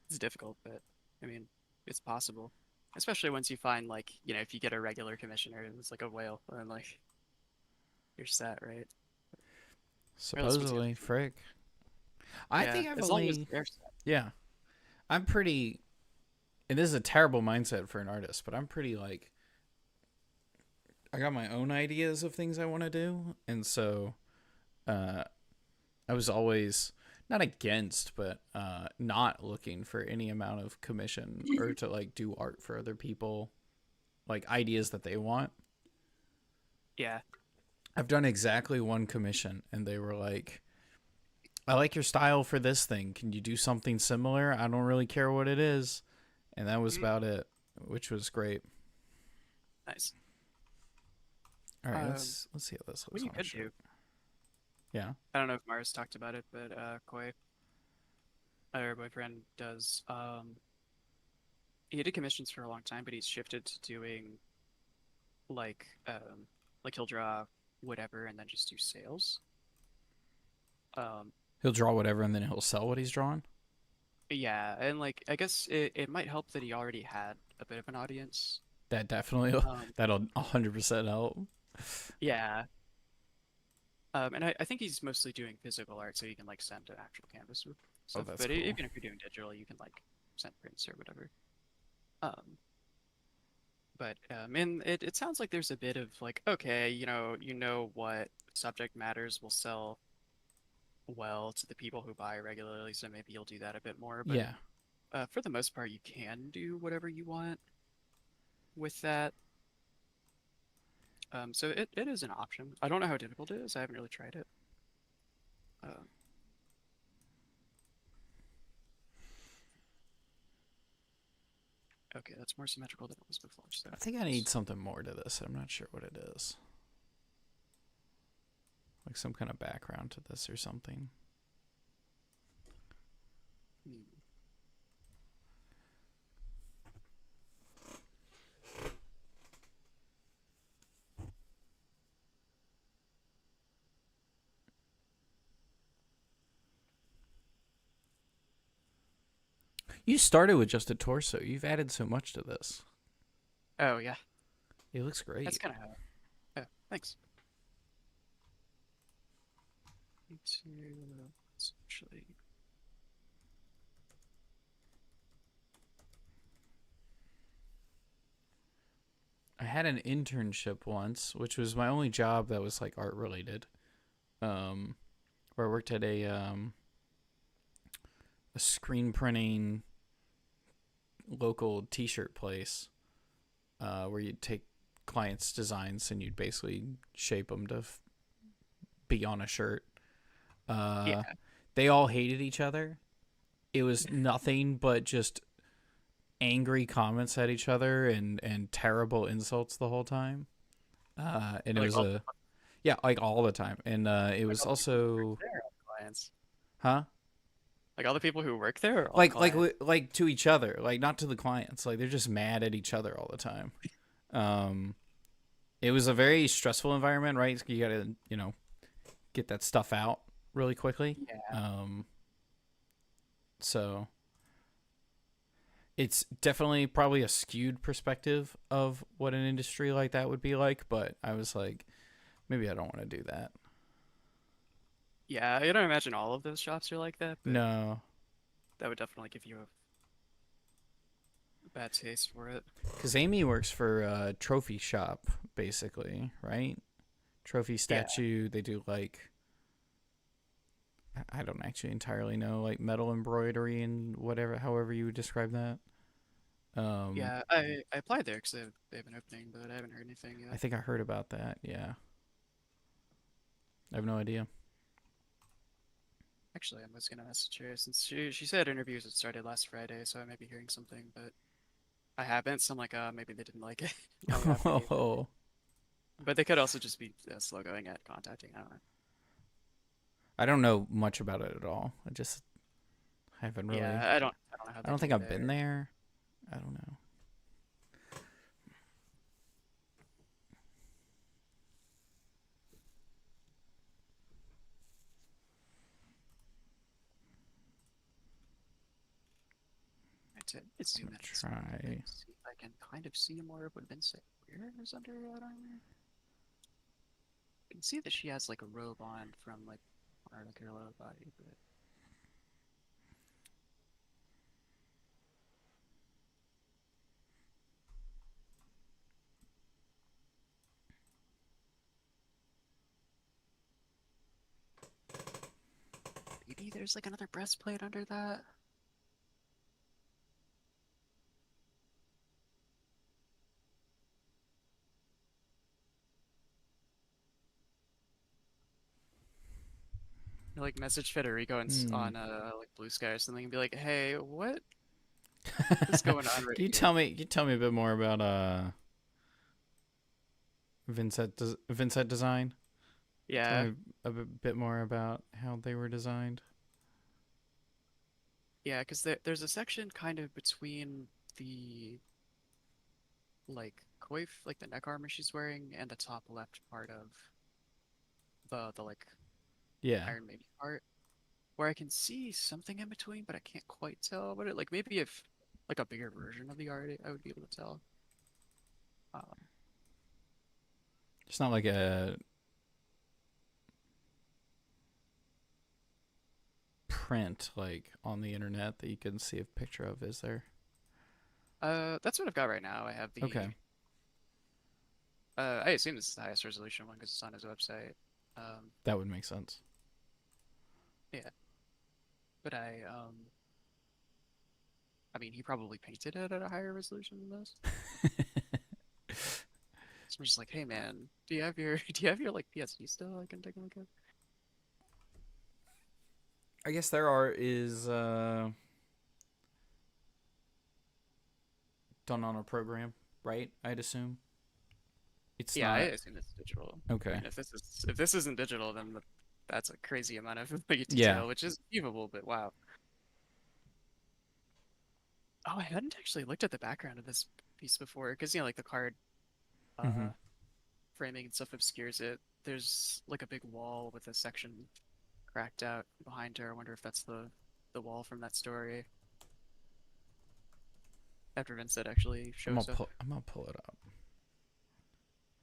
It's difficult, but I mean, it's possible. Especially once you find like, if you get a regular commissioner it's like a whale, then like you're set, right? Or at least once you Supposedly, frick. I yeah, think I've as long as only, they're set. yeah, I'm pretty, and this is a terrible mindset for an artist, but I'm pretty like, I got my own ideas of things I want to do. And so, uh, I was always not against, but not looking for any amount of commission or to like do art for other people, like ideas that they want. Yeah. I've done exactly one commission, and they were like, I like your style for this thing. Can you do something similar? I don't really care what it is. And that was Mhm. about it, which was great. Nice. All right, Um, let's see how this what looks you on a could shirt. do, Yeah. I don't know if Mars talked about it, but Koi, her boyfriend, does he did commissions for a long time, but he's shifted to doing like like he'll draw whatever and then just do sales. Um, He'll draw whatever and then he'll sell what he's drawn. yeah, and like I guess it might help that he already had a bit of an audience. That definitely Um, that'll 100% help. yeah. And I think he's mostly doing physical art, so you can like send an actual canvas or Oh, stuff. that's But cool. even if you're doing digital, you can like send prints or whatever. Um, and it sounds like there's a bit of like, okay, you know what subject matters will sell well to the people who buy regularly, so maybe you'll do that a bit more. But Yeah. for the most part, you can do whatever you want with that. So it is an option. I don't know how difficult it is. I haven't really tried it. Um, okay, that's more symmetrical than it was before. So I think I need something more to this. I'm not sure what it is. Like some kind of background to this or something. hmm. You started with just a torso. You've added so much to this. Oh yeah, It looks that's great. kind of how. Oh, thanks. Need to let's actually. I had an internship once, which was my only job that was like art related. Um, where I worked at a screen printing local T-shirt place, where you'd take clients' designs and you'd basically shape them to be on a shirt. Uh, Yeah, they all hated each other. It was nothing but just angry comments at each other and terrible insults the whole time. And it like was a yeah, like all the time. And it like was all the people who work also there are all clients. huh? Like all the people who work there are all Like clients. like to each other, like not to the clients. Like they're just mad at each other all the time. Um, it was a very stressful environment, right? You got to get that stuff out really quickly. Yeah, Um, so it's definitely probably a skewed perspective of what an industry like that would be like. But I was like, maybe I don't want to do that. yeah. I don't imagine all of those shops are like that, but No, that would definitely give you a bad taste for it. because Amy works for a trophy shop, basically, right? Trophy Yeah, statue. They do like I don't actually entirely know, like metal embroidery and whatever, however you would describe that. Um, yeah. I applied there because they have an opening, but I haven't heard anything I yet. think I heard about that. Yeah, I have no idea. Actually, I was gonna message her since she said interviews had started last Friday, so I may be hearing something, but I haven't. So I'm like, maybe they didn't like it. I haven't either. Oh, But they could also just be slow going at contacting. I don't know. I don't know much about it at all. I just haven't really. Yeah, I don't know how I they don't think do I've been there. there. I don't know. zoom in this one a little bit Try. and see if I can kind of see more of what Vynnset wears under that armor. You can see that she has like a robe on from like her lower body, but maybe there's like another breastplate under that. Like message Federico and Hmm. on like Bluesky or something and be like, hey, what is going on right Can you here? tell me? Can you tell me a bit more about Vynnset design? Tell Yeah, me bit more about how they were designed. yeah, because there's a section kind of between the like coif, like the neck armor she's wearing, and the top left part of the like Yeah. Iron Maiden part, where I can see something in between, but I can't quite tell what it. Like maybe if like a bigger version of the art, I would be able to tell. Um, It's not like a print like on the internet that you can see a picture of, is there? that's what I've got right now. I have Okay. the I assume this is the highest resolution one because it's on his website. Um, That would make sense. yeah, but I mean, he probably painted it at a higher resolution than this. So I'm just like, hey man, do you have your do you have your like PSD still? I can take a look at. I guess their art is done on a program, right? I'd assume it's Yeah, I not. assume it's digital. I Okay. mean, if this isn't digital, then that's a crazy amount of like Yeah. detail, which is achievable. But wow. Oh, I hadn't actually looked at the background of this piece before because like the card Hmm. uh framing and stuff obscures it. There's like a big wall with a section cracked out behind her. I wonder if that's the wall from that story after Vincent actually shows up. I'm gonna pull it up.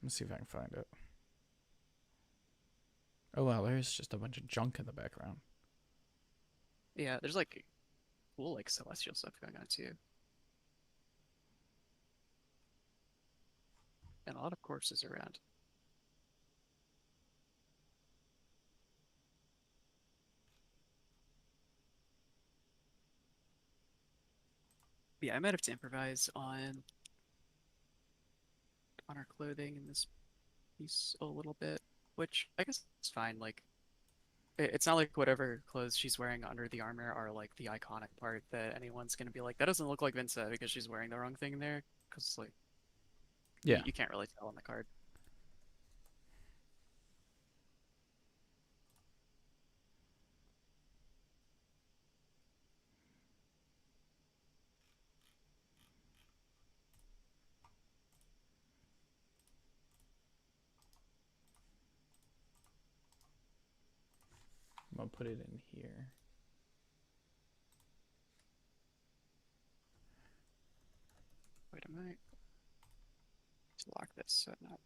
Let's see if I can find it. Oh wow, there's just a bunch of junk in the background. Yeah, there's like cool like celestial stuff going on too, and a lot of corpses around. Yeah, I might have to improvise on our clothing in this piece a little bit, which I guess is fine. Like it's not like whatever clothes she's wearing under the armor are like the iconic part that anyone's gonna be like, that doesn't look like Vincent because she's wearing the wrong thing there. Because like Yeah. you can't really tell on the card. I'm gonna put it in here. Wait a minute. To lock this so not.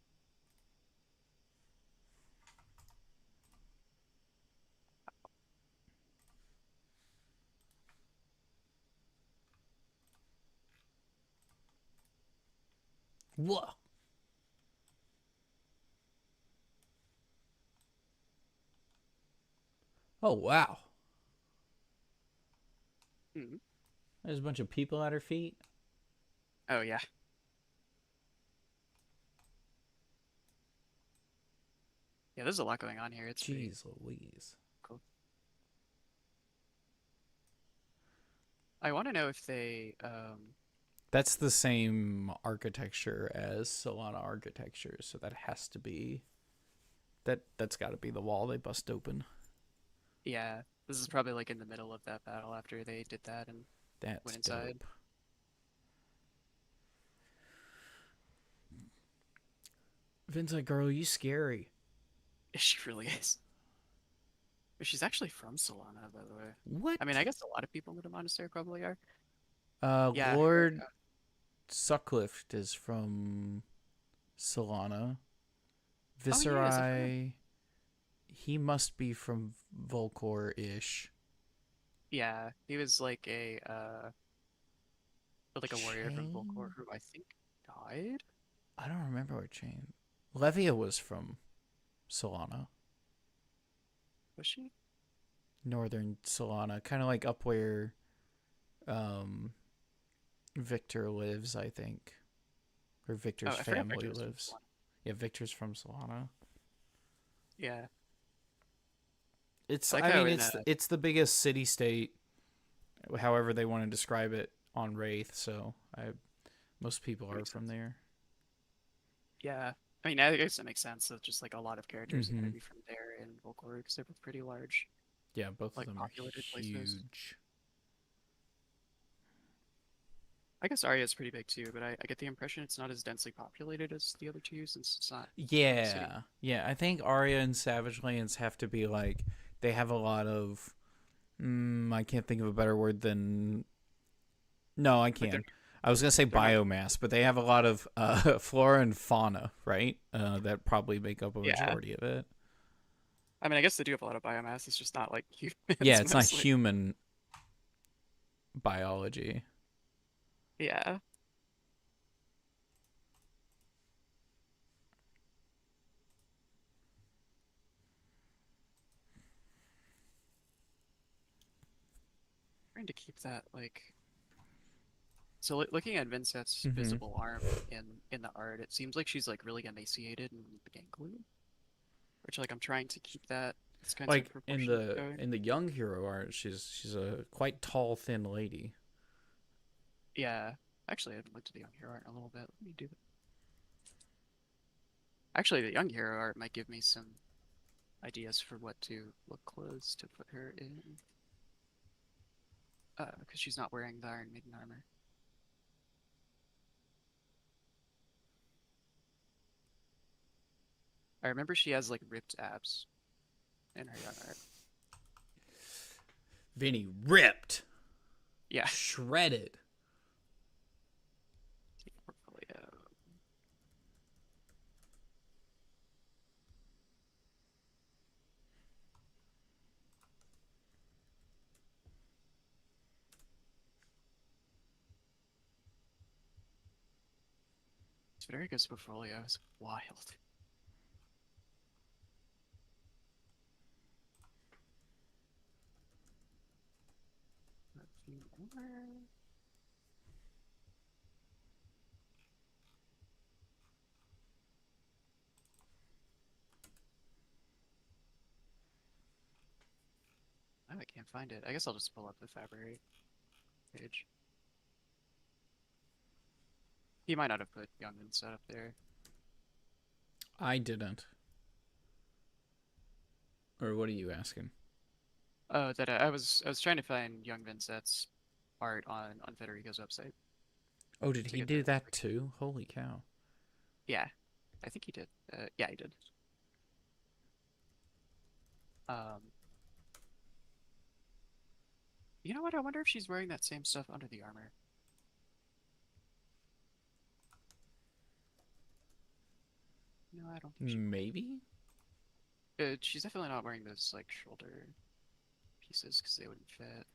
Whoa. Oh wow. Hmm. There's a bunch of people at her feet. Oh yeah. Yeah, there's a lot going on here. It's pretty Jeez Louise. cool. I want to know if they That's the same architecture as Solana architecture, so that has to be that's got to be the wall they bust open. yeah, this is probably like in the middle of that battle after they did that and went That's inside. dope. Vincent, girl, you scary. She really is. She's actually from Solana, by the way. I mean, What? I guess a lot of people in the monastery probably are. Yeah, Lord Sucklift is from Solana. oh, he is. I forgot. Viserai, he must be from Volcor-ish. Yeah, he was like a warrior from Volcor Chain? who I think died. I don't remember what chain. Levia was from Solana. Was she? Northern Solana. Kind of like up where um, Victor lives, I think. Or Oh, Victor's I forgot family Victor was from lives. Solana. Yeah, Victor's from Solana. Yeah, It's I like I how mean in it's the biggest city state, however they want to describe it on Wraith, so I most people that are makes from sense. there. Yeah, I mean, I guess it makes sense that just like a lot of characters are going to Mhm. be from there in Volcor because they're both pretty large, Yeah, both of like them are populated places. huge. I guess Arya is pretty big too, but I get the impression it's not as densely populated as the other two since it's not like a city. Yeah. Yeah, I think Arya and Savage Lands have to be like they have a lot of I can't think of a better word than no, I Like can. I was gonna say they're not. biomass, but they have a lot of flora and fauna, right? That probably make up a Yeah, majority of it. I mean, I guess they do have a lot of biomass. It's just not like Yeah, humans it's not mostly. human biology. Yeah. Trying to keep that like so looking at Vynnset's Hmm. visible arm in the art, it seems like she's like really emaciated and gangly, which like I'm trying to keep that this kinds of Like proportions going. in the young hero art, she's a quite tall, thin lady. Yeah. Actually, I haven't looked at the young hero art in a little bit. Let me do that. Actually, the young hero art might give me some ideas for what to look close to put her in. Because she's not wearing the Iron Maiden armor. I remember she has like ripped abs in her young art. Vinny ripped, Yeah. shredded. Portfolio. Federico's portfolio is wild. A few more. Oh, I can't find it. I guess I'll just pull up the Fabry page. He might not have put Young and set up there. I didn't. Or what are you asking? Oh, that I was trying to find Young Vynnset's art on Federico's website Oh, did to he get do the that too? Holy cow! yeah, I think he did. Yeah, he did. Um, you know what? I wonder if she's wearing that same stuff under the armor. No, I don't think she. Maybe. She's definitely not wearing those like shoulder pieces because they wouldn't fit.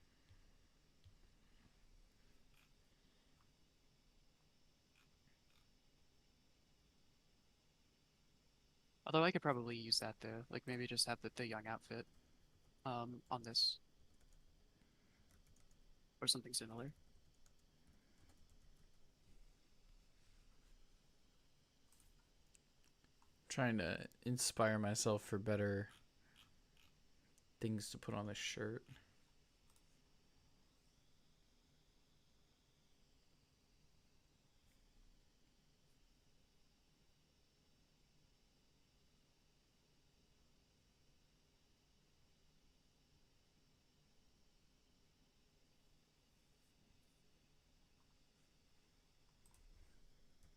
Although I could probably use that though, like maybe just have the young outfit on this or something similar. Trying to inspire myself for better things to put on this shirt.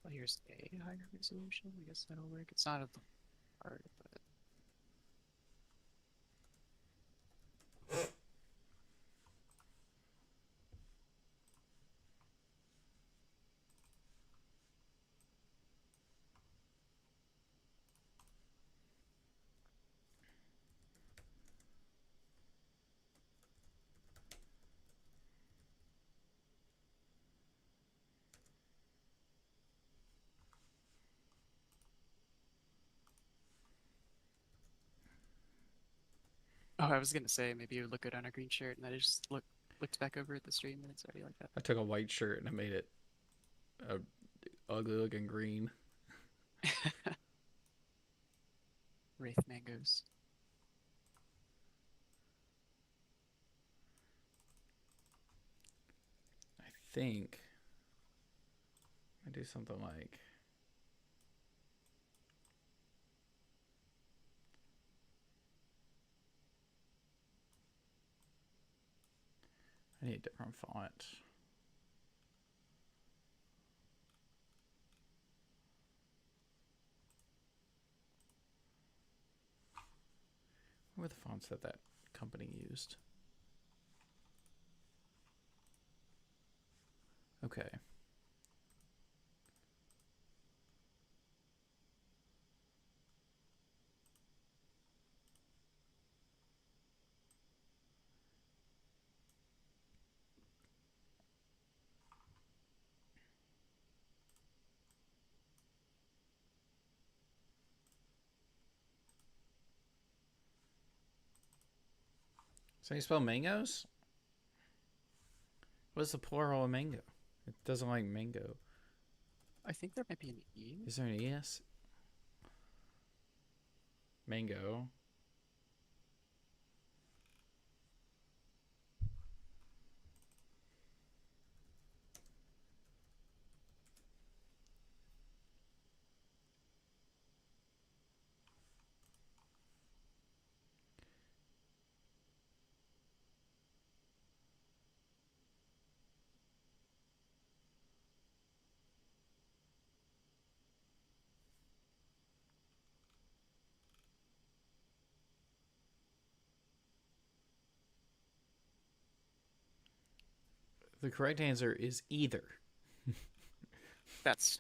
Well, here's a higher resolution. I guess that'll work. It's not a part, but Oh, I was gonna say maybe it would look good on a green shirt, and then I just looked back over at the stream, and it's already like that. I took a white shirt and I made it a ugly looking green. Wraith mangoes. I think I do something like I need a different font. What were the fonts that that company used? Okay. So you spell mangoes? What's the plural of mango? It doesn't like mango. I think there might be an E. Is there an ES? Mango. The correct answer is either. That's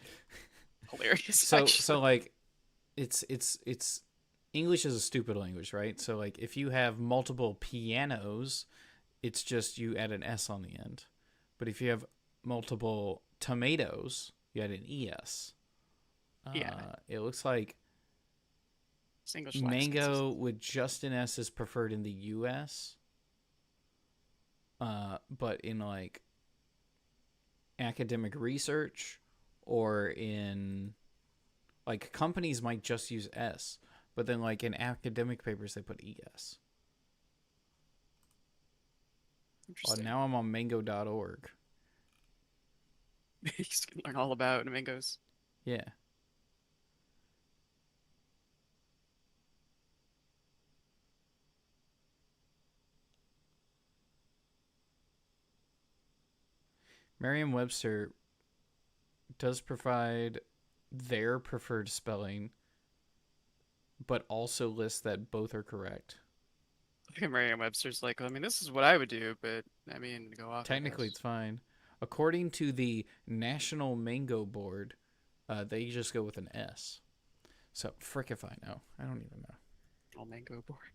hilarious, So actually. like it's English is a stupid language, right? So like if you have multiple pianos, it's just you add an S on the end. But if you have multiple tomatoes, you add an ES. Yeah, It looks like English lacks mango consistency. with just an S is preferred in the US. But in like academic research or in like companies might just use S, but then like in academic papers they put ES. Oh, Interesting. now I'm on mango.org. You can learn all about mangoes. Yeah. Merriam-Webster does provide their preferred spelling, but also lists that both are correct. I think Merriam-Webster's like, I mean, this is what I would do, but I mean, go off, I Technically, guess. it's fine. According to the National Mango Board, they just go with an S. So, frick if I know. I don't even know. All mango board.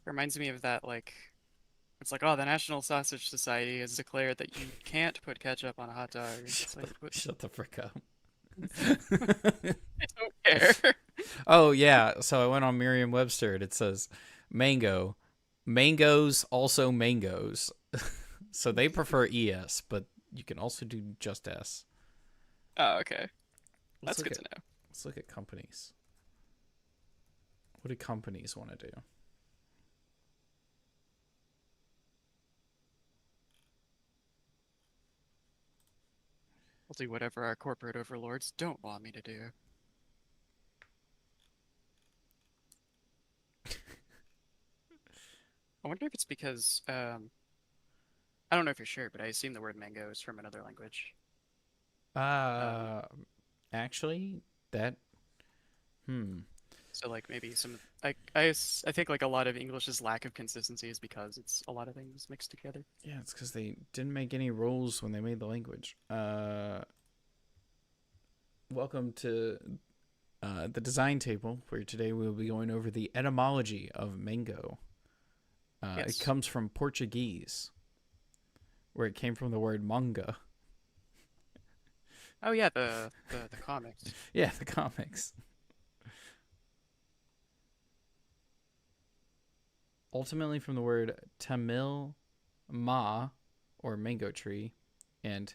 Reminds me of that, like, it's like, oh, the National Sausage Society has declared that you can't put ketchup on a hot dog. It's like, what? Shut the frick up. I don't care. Oh, yeah. So, I went on Merriam Webster and it says mango. Mangoes also mangoes. So, they prefer ES, but you can also do just S. Oh, okay. Let's That's look good at to know. let's look at companies. What do companies want to do? I'll do whatever our corporate overlords don't want me to do. I wonder if it's because, I don't know if you're sure, but I assume the word mango is from another language. Um, Uh, actually, that hmm. so like maybe some, I think like a lot of English's lack of consistency is because it's a lot of things mixed together. Yeah, it's because they didn't make any rules when they made the language. Welcome to the design table, where today we'll be going over the etymology of mango. It Yes. comes from Portuguese, where it came from the word manga. Oh yeah, the comics. Yeah, the comics. ultimately from the word Tamil ma, or mango tree, and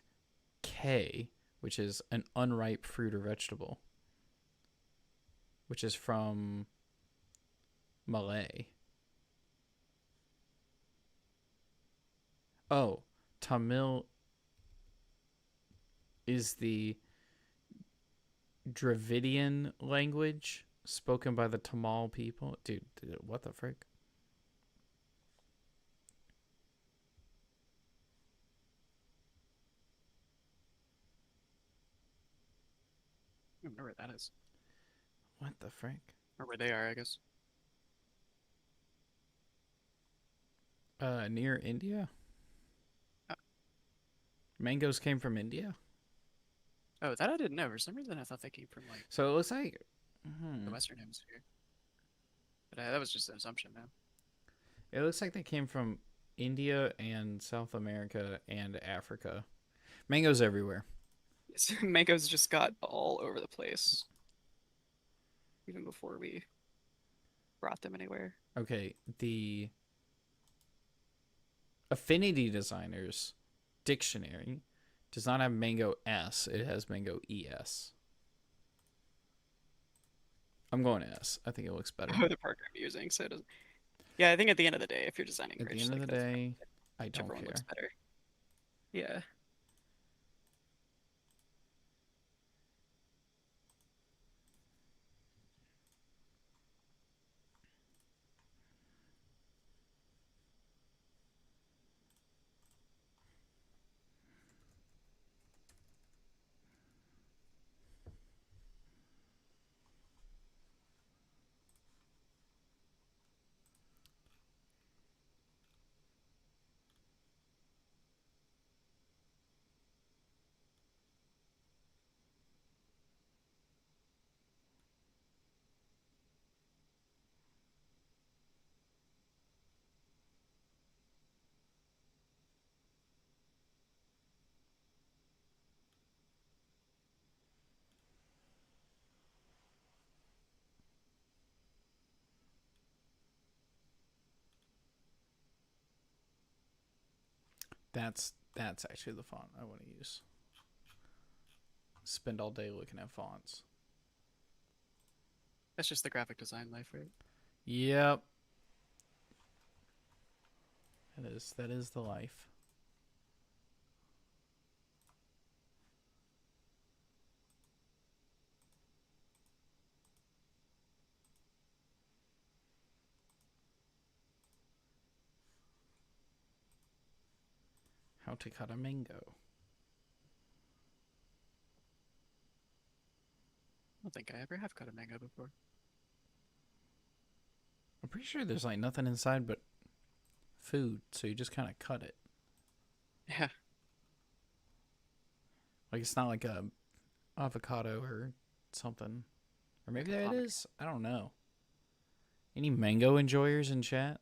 K, which is an unripe fruit or vegetable, which is from Malay. Oh, Tamil is the Dravidian language spoken by the Tamil people. Dude, what the frick? I don't know where that is. What the frick? Or where they are, I guess. Near India? Oh, Mangoes came from India? oh, that I didn't know. For some reason, I thought they came from like So it looks like. the Western Hemisphere. But that was just an assumption, man. It looks like they came from India and South America and Africa. Mangoes everywhere. Mangoes just got all over the place, even before we brought them anywhere. Okay, the Affinity Designers Dictionary does not have Mango S, it has Mango ES. I'm going S. I think it looks better. The program I'm using, so it doesn't. Yeah, I think at the end of the day, if you're designing At the merch, end of like the that's day, I don't whichever one looks care. better. Yeah. That's actually the font I want to use. Spend all day looking at fonts. That's just the graphic design life, right? Yep. That is the life. How to cut a mango. I don't think I ever have cut a mango before. I'm pretty sure there's like nothing inside but food, so you just kind of cut it. Yeah. Like it's not like a avocado or something. Or Like maybe a that pomegranate. is. I don't know. Any mango enjoyers in chat?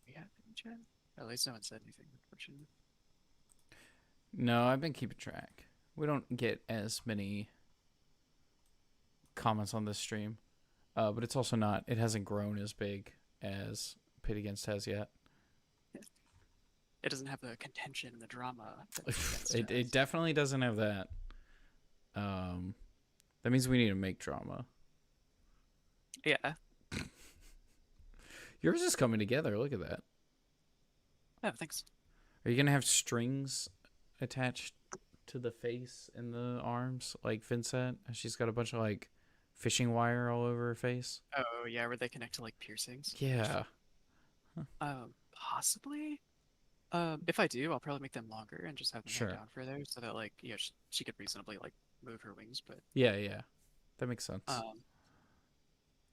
Yeah, in chat. At least no one said anything, unfortunately. No, I've been keeping track. We don't get as many comments on this stream, but it's also not. It hasn't grown as big as Pit Against has yet. It doesn't have the contention and the drama that Pit Against It has. definitely doesn't have that. Um, that means we need to make drama. Yeah. Yours is coming together. Look at that. Oh, thanks. Are you gonna have strings attached to the face and the arms like Vynnset? She's got a bunch of like fishing wire all over her face. Oh, yeah, where they connect to like piercings. Yeah. Possibly. If I do, I'll probably make them longer and just have them hang Sure. down further so that like, she could reasonably like move her wings, but Yeah, yeah. That makes sense. um,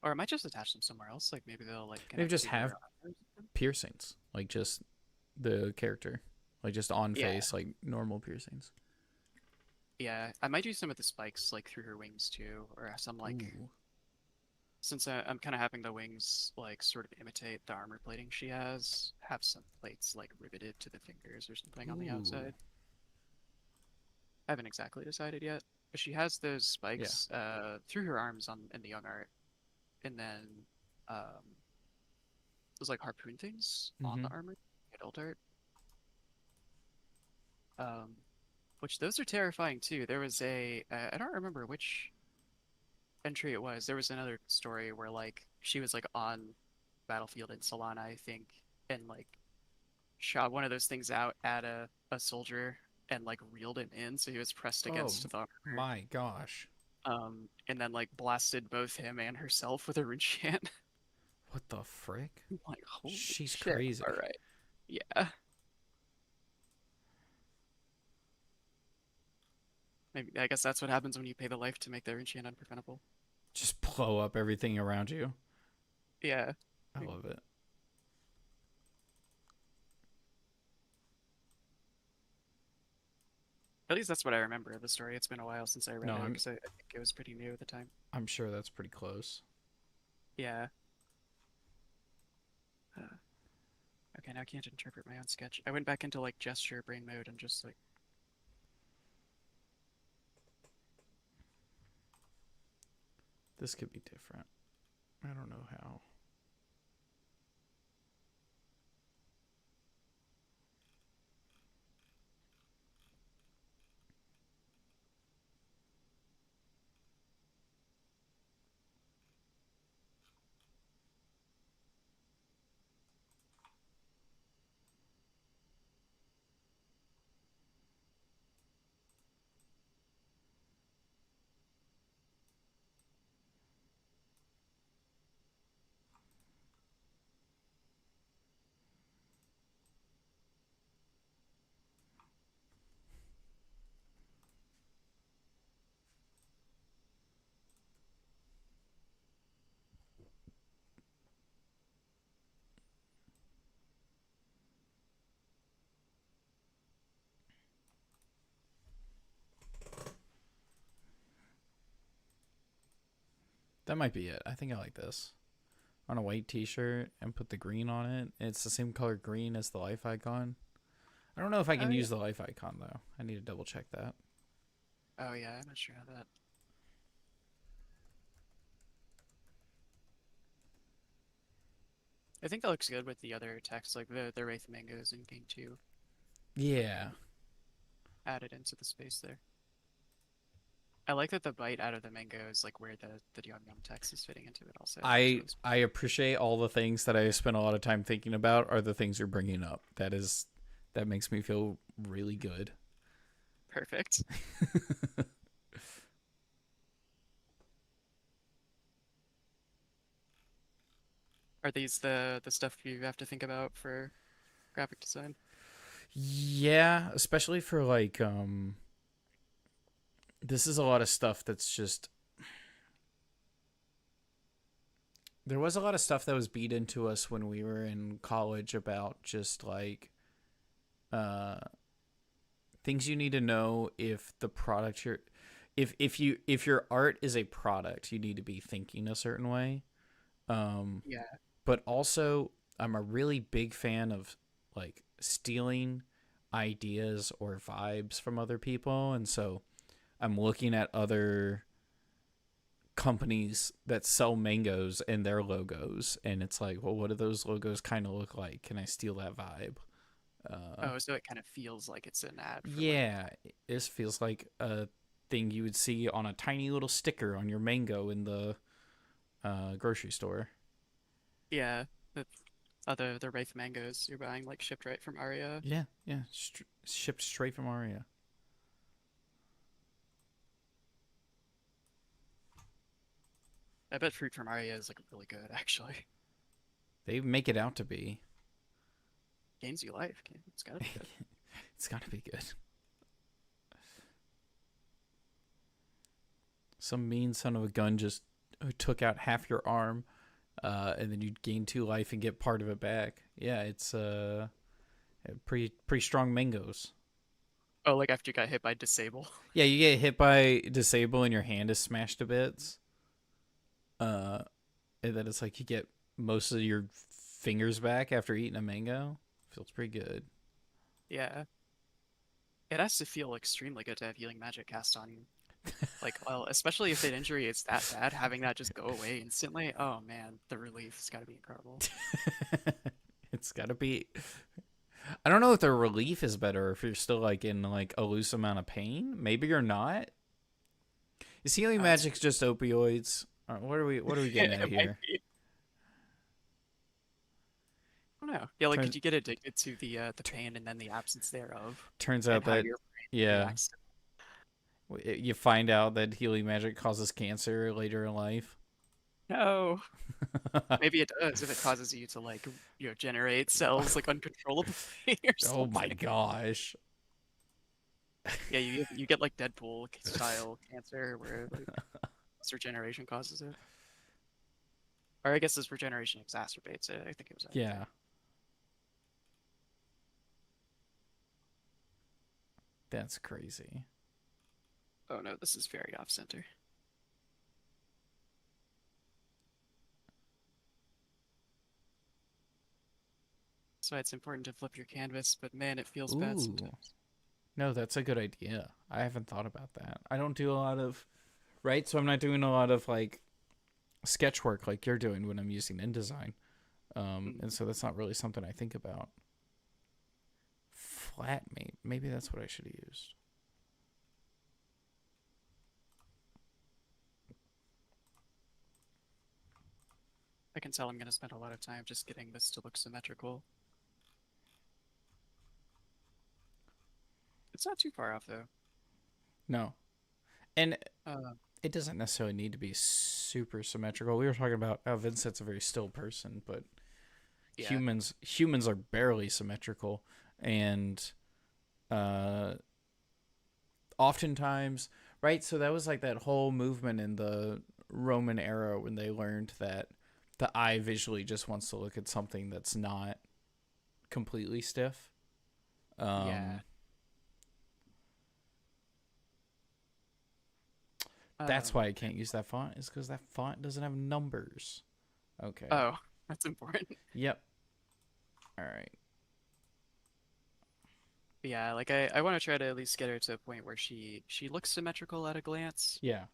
or I might just attach them somewhere else. Like maybe they'll like Maybe connect just to have her arm or something. piercings, like just the character, like just on Yeah, face, like normal piercings. yeah. I might do some of the spikes like through her wings too, or some like Ooh. Since I'm kind of having the wings like sort of imitate the armor plating she has, have some plates like riveted to the fingers or something on the Ooh. outside. I haven't exactly decided yet, but she has those Yeah. spikes through her arms on in the young art, and then um, those like harpoon things on Mm-hmm. the armor, adult art. Um, which those are terrifying too. There was I don't remember which entry it was. There was another story where like she was like on battlefield in Solana, I think, and like shot one of those things out at a soldier and like reeled him in, so he was pressed Oh against the armor. my gosh. And then like blasted both him and herself with a rune chant. What the frick? I'm like, holy She's shit! All crazy. right, yeah. Maybe I guess that's what happens when you pay the life to make the rune chant unpreventable. Just blow up everything around you. Yeah. I love it. At least that's what I remember of the story. It's been a while since I read No, it I'm because I think it was pretty new at the time. I'm sure that's pretty close. Yeah. Uh, okay, now I can't interpret my own sketch. I went back into like gesture brain mode and just like This could be different. I don't know how. That might be it. I think I like this. On a white t-shirt and put the green on it. It's the same color green as the life icon. I don't know if I oh can yeah. use the life icon though. I need to double check that. Oh yeah, I'm not sure how that. I think that looks good with the other text, like the Wraith Mangoes in Game 2 Yeah. added into the space there. I like that the bite out of the mango is like where the Yum Yum text is fitting into it also. It's I really I appreciate all the things that I spent a lot of time thinking about are the things you're bringing up. That makes me feel really good. perfect. Are these the stuff you have to think about for graphic design? Yeah, especially for like this is a lot of stuff that's just there was a lot of stuff that was beat into us when we were in college about just like uh things you need to know if the product you're if your art is a product, you need to be thinking a certain way. Um Yeah. but also I'm a really big fan of like stealing ideas or vibes from other people, and so I'm looking at other companies that sell mangoes and their logos, and it's like, well, what do those logos kind of look like? Can I steal that vibe? uh Oh, so it kind of feels like it's an ad for like. yeah, this feels like a thing you would see on a tiny little sticker on your mango in the grocery store. Yeah. The the Wraith Mangoes you're buying like shipped right from Aria. Yeah, yeah, shipped straight from Aria. I bet fruit from Aria is like really good actually. They make it out to be. Gains you life. It's gotta be good. It's gotta be good. Some mean son of a gun just took out half your arm, and then you'd gain 2 life and get part of it back. Yeah, it's pretty strong mangoes. Oh, like after you got hit by disable. Yeah, you get hit by disable and your hand is smashed to bits. and then it's like you get most of your fingers back after eating a mango. Feels pretty good. Yeah. It has to feel extremely good to have healing magic cast on you. Like, well, especially if an injury is that bad, having that just go away instantly. Oh man, the relief's got to be incredible. It's gotta be. I don't know if the relief is better if you're still like in like a loose amount of pain. Maybe you're not. Is healing That's magic just opioids? What are we getting at it might here? be. I don't know. Yeah, like Turns could you get addicted to the pain and then the absence thereof, turns and out how that your brain yeah, reacts? you find out that healing magic causes cancer later in life. No, maybe it does if it causes you to like generate cells like uncontrollably or Oh my something. gosh. Yeah, you get like Deadpool style cancer where like this regeneration causes it. Or I guess this regeneration exacerbates it. I think it was either. Yeah, that's crazy. Oh no, this is very off center. That's why it's important to flip your canvas, but man, it feels bad Ooh. sometimes. No, that's a good idea. I haven't thought about that. I don't do a lot of right, so I'm not doing a lot of like sketch work like you're doing when I'm using InDesign. Mm. And so that's not really something I think about. Flatmate. Maybe that's what I should have used. I can tell I'm gonna spend a lot of time just getting this to look symmetrical. It's not too far off though. No. And Uh, it doesn't necessarily need to be super symmetrical. We were talking about how Vynnset's a very still person, but yeah. humans are barely symmetrical, and uh oftentimes, right? So that was like that whole movement in the Roman era when they learned that the eye visually just wants to look at something that's not completely stiff. Yeah. Um, that's why I can't use that font, is because that font doesn't have numbers. Okay. Oh, that's important. Yep. All right. Yeah, like I want to try to at least get her to a point where she looks symmetrical at a glance, Yeah.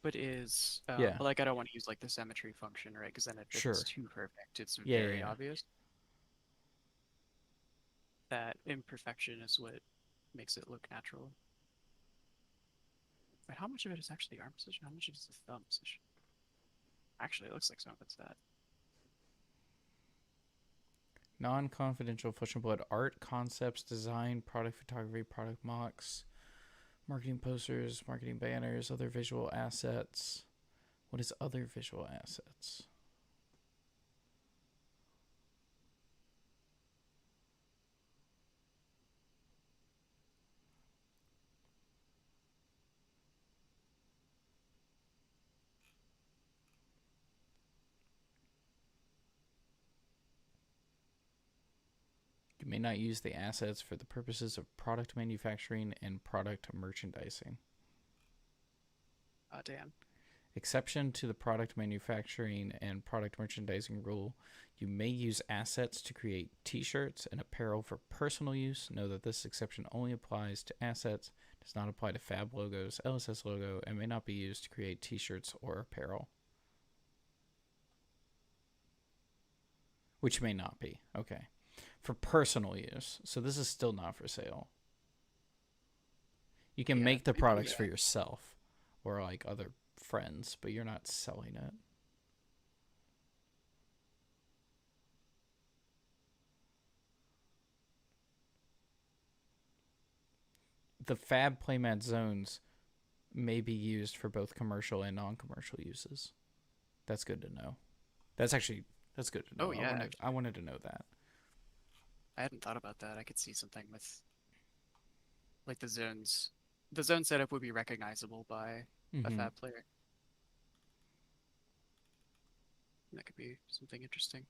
but is Yeah. but like I don't want to use like the symmetry function, right? Because then if it's Sure. too perfect, it's Yeah. Yeah. very Yeah. obvious. That imperfection is what makes it look natural. But how much of it is actually arm position? How much of it is the thumb position? Actually, it looks like some of it's that. Non-confidential flesh and blood art, concepts, design, product photography, product mocks, marketing posters, marketing banners, other visual assets. What is other visual assets? You may not use the assets for the purposes of product manufacturing and product merchandising. Damn. Exception to the product manufacturing and product merchandising rule, you may use assets to create t-shirts and apparel for personal use. Know that this exception only applies to assets, does not apply to fab logos, LSS logo, and may not be used to create t-shirts or apparel. Which may not be. Okay. For personal use. So this is still not for sale. You can Yeah, make the maybe, products for yourself or like other friends, but you're not selling it. The fab playmat zones may be used for both commercial and non-commercial uses. That's good to know. That's good to oh know. I yeah, wanted I actually, wanted to know that. I hadn't thought about that. I could see something with like the zones. The zone setup would be recognizable by a Mm-hmm. fab player. That could be something interesting.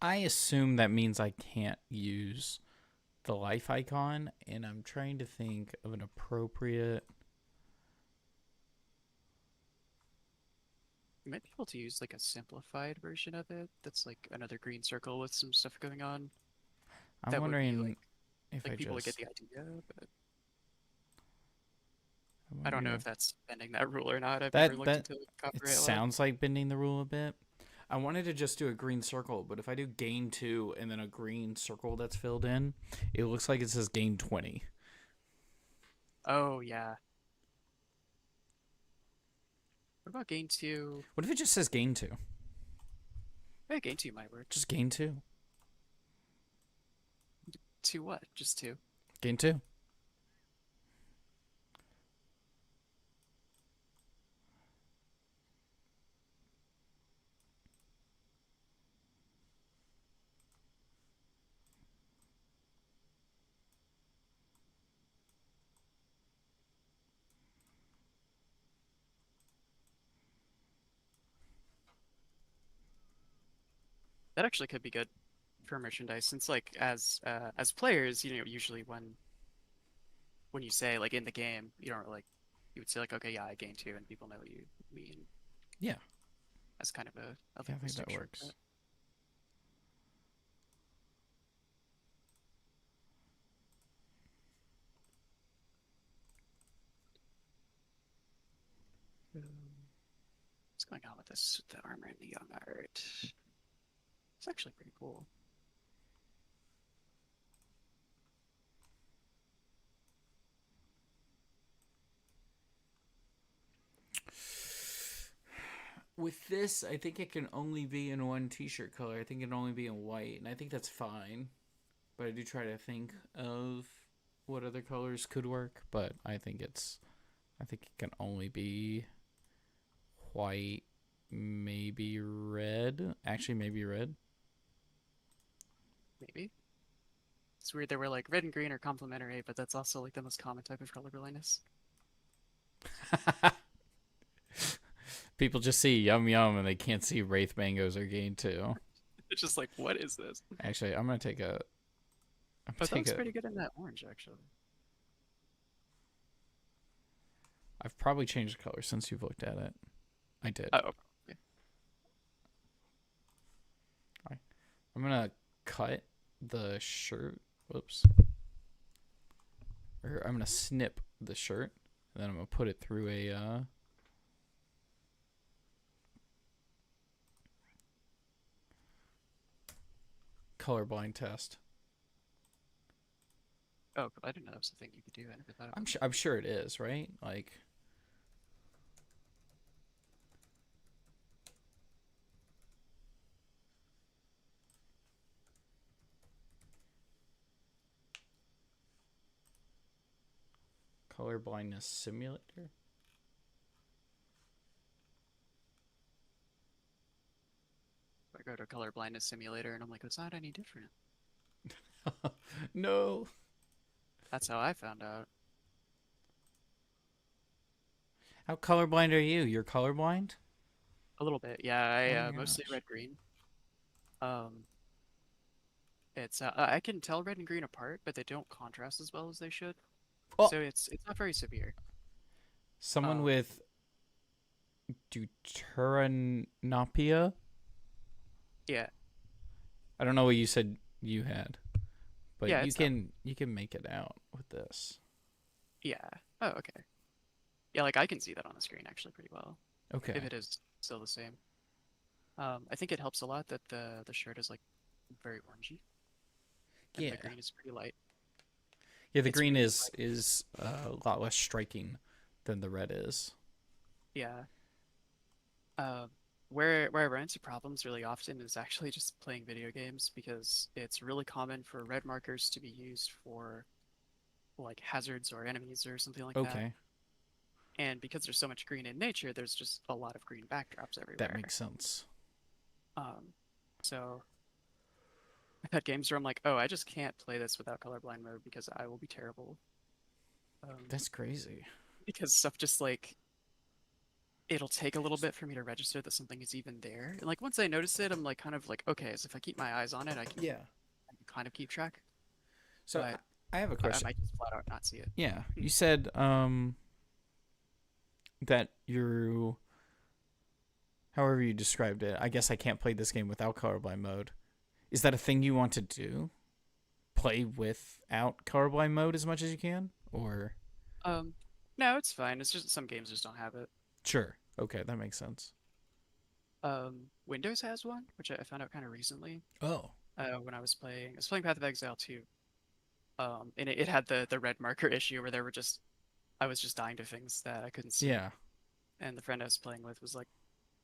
I assume that means I can't use the life icon, and I'm trying to think of an appropriate. You might be able to use like a simplified version of it. That's like another green circle with some stuff going on. I'm That would be wondering if I people would get just. the idea, but I I don't know wonder if that's bending that rule or not. I've never that looked that into it copyright law. sounds like bending the rule a bit. I wanted to just do a green circle, but if I do gain 2 and then a green circle that's filled in, it looks like it says gain 20. Oh yeah. What about gain two? What if it just says gain 2? Hey, gain two might work. Just gain 2. Two what? Just two. Gain 2. That actually could be good for merchandise since like as players, usually when you say like in the game, you don't like you would say like okay, yeah, I gained two and people know what you mean Yeah. as kind of a Yeah, I think linguistic that works. shortcut. What's going on with this the armor and the young art? It's actually pretty cool. With this, I think it can only be in one t-shirt color. I think it can only be in white, and I think that's fine. But I do try to think of what other colors could work, but I think it can only be white, maybe red. Actually, maybe red. Maybe. It's weird they were like red and green are complementary, but that's also like the most common type of color blindness. People just see yum yum and they can't see wraith mangoes or gain 2. It's just like, what is this? Actually, I'm gonna take a. I'm But gonna that take looks a. pretty good in that orange, actually. I've probably changed the color since you've looked at it. I did. Oh, okay. I'm gonna cut the shirt. Whoops. Or I'm gonna snip the shirt, and then I'm gonna put it through a. Colorblind test. Oh, I didn't know that was a thing you could do. I never thought of it. I'm sure it is, right? Like. Color blindness simulator. I go to a color blindness simulator and I'm like, it's not any different. No. That's how I found out. How colorblind are you? You're colorblind? A little bit, yeah. Oh I my mostly gosh. red green. Um, it's I can tell red and green apart, but they don't contrast as well as they should. Oh, So it's not very severe. someone Um, with deuteranopia. yeah, I don't know what you said you had, but yeah, it's that one. you can make it out with this. Yeah. Oh, okay. Yeah, like I can see that on the screen actually pretty well, if Okay. it is still the same. I think it helps a lot that the shirt is like very orangey and the Yeah. green is pretty light. Yeah, the It's green really is light. a lot less striking than the red is. Yeah. Uh, where I run into problems really often is actually just playing video games because it's really common for red markers to be used for like hazards or enemies or something like that. Okay. And because there's so much green in nature, there's just a lot of green backdrops That everywhere. makes sense. Um, so I've had games where I'm like, oh, I just can't play this without colorblind mode because I will be terrible. That's crazy. Because stuff just like it'll take a little bit for me to register that something is even there. And like once I notice it, I'm like kind of like, okay, so if I keep my eyes on it, Yeah. I can kind of keep track. So but I have a I question. might just flat out not see it. Yeah, Hmm. you said that you, however you described it. I guess I can't play this game without colorblind mode. Is that a thing you want to do? Play without colorblind mode as much as you can, or Um, no, it's fine. It's just some games just don't have it. sure? Okay, that makes sense. Windows has one, which I found out kind of recently. Oh, When I was playing Path of Exile 2. And it had the red marker issue where there were just I was just dying to things that I couldn't see. yeah. And the friend I was playing with was like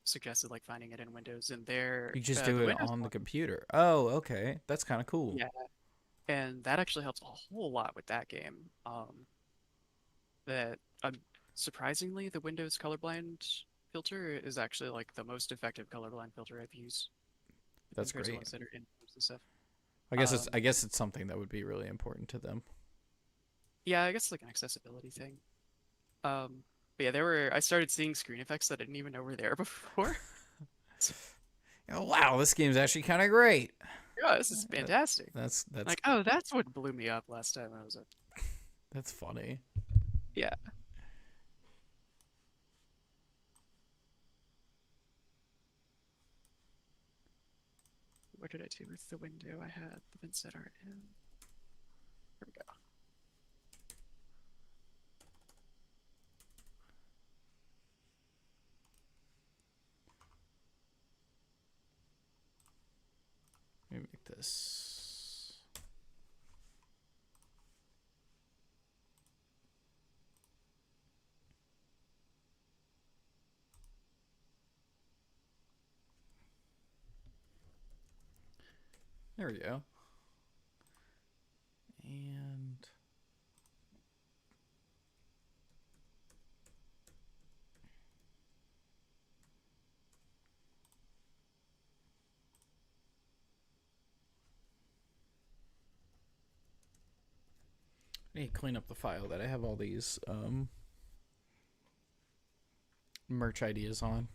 suggested like finding it in Windows, and You just the do it Windows on the one, computer. Oh, okay. That's kind of cool. yeah, and that actually helps a whole lot with that game. That Surprisingly, the Windows colorblind filter is actually like the most effective colorblind filter I've used That's compared to great. ones that are in Windows and stuff. I Um, guess it's something that would be really important to them. yeah, I guess it's like an accessibility thing. But yeah, I started seeing screen effects that I didn't even know were there before. So, Oh, wow, this game's actually kind of great. yeah, this is Uh, fantastic. that's Like, oh, that's what blew me up last time I was up. that's funny. Yeah. What did I do with the window I had the Vynnset art in? There we go. Let me make this. There we go. And I need to clean up the file that I have all these merch ideas on.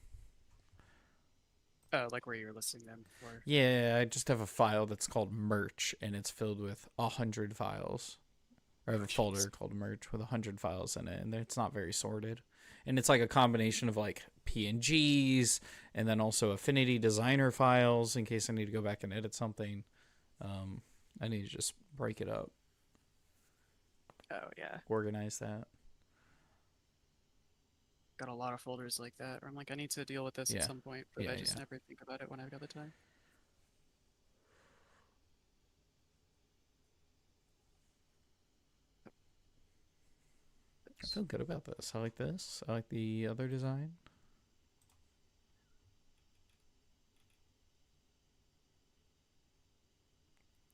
Oh, like where you were listing them before. Yeah, I just have a file that's called merch, and it's filled with 100 files. I have Oh, a jeez. folder called merch with 100 files in it, and it's not very sorted. And it's like a combination of like PNGs and then also Affinity Designer files in case I need to go back and edit something. I need to just break it up, Oh, yeah. organize that. Got a lot of folders like that, where I'm like, I need to deal with this at Yeah, some point, but yeah, I yeah. just never think about it when I've got the time. I feel good about this. I like this. I like the other design.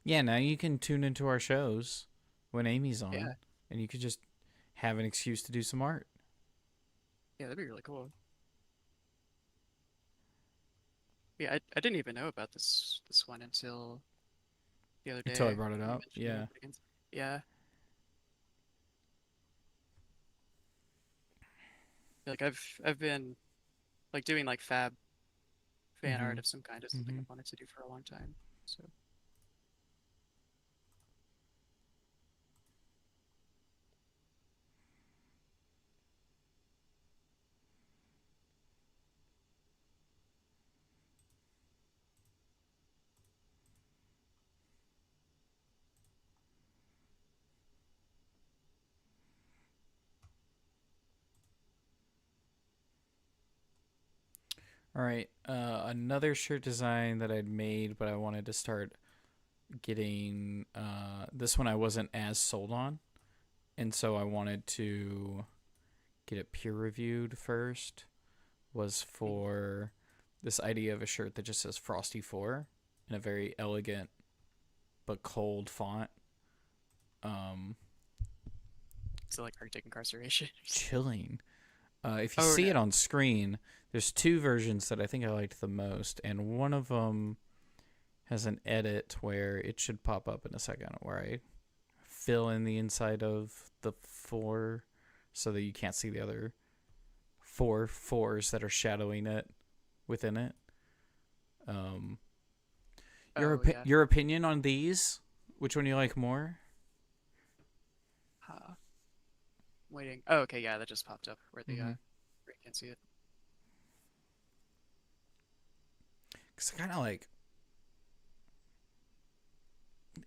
Yeah, now you can tune into our shows when Amy's on, Yeah, and you could just have an excuse to do some art yeah, that'd be really cool. Yeah, I didn't even know about this one until the other until I day brought it when you up. mentioned Yeah. it. Again. Yeah, like I've been like doing like fab fan art Mhm. of some kind is something Mhm. I've wanted to do for a long time. So All right. Another shirt design that I'd made, but I wanted to start getting. This one I wasn't as sold on, and so I wanted to get it peer reviewed first. Was mhm. for this idea of a shirt that just says Frosty 4 in a very elegant but cold font. Um, So like Arctic incarceration. chilling. If you Oh see no. it on screen, there's two versions that I think I liked the most, and one of them has an edit where it should pop up in a second, where I fill in the inside of the four so that you can't see the other four fours that are shadowing it within it. Um, Oh yeah. your opinion on these? Which one you like more? waiting. Oh, okay, yeah, that just popped up where the Mm-hmm. where you can't see it. Because I kind of like,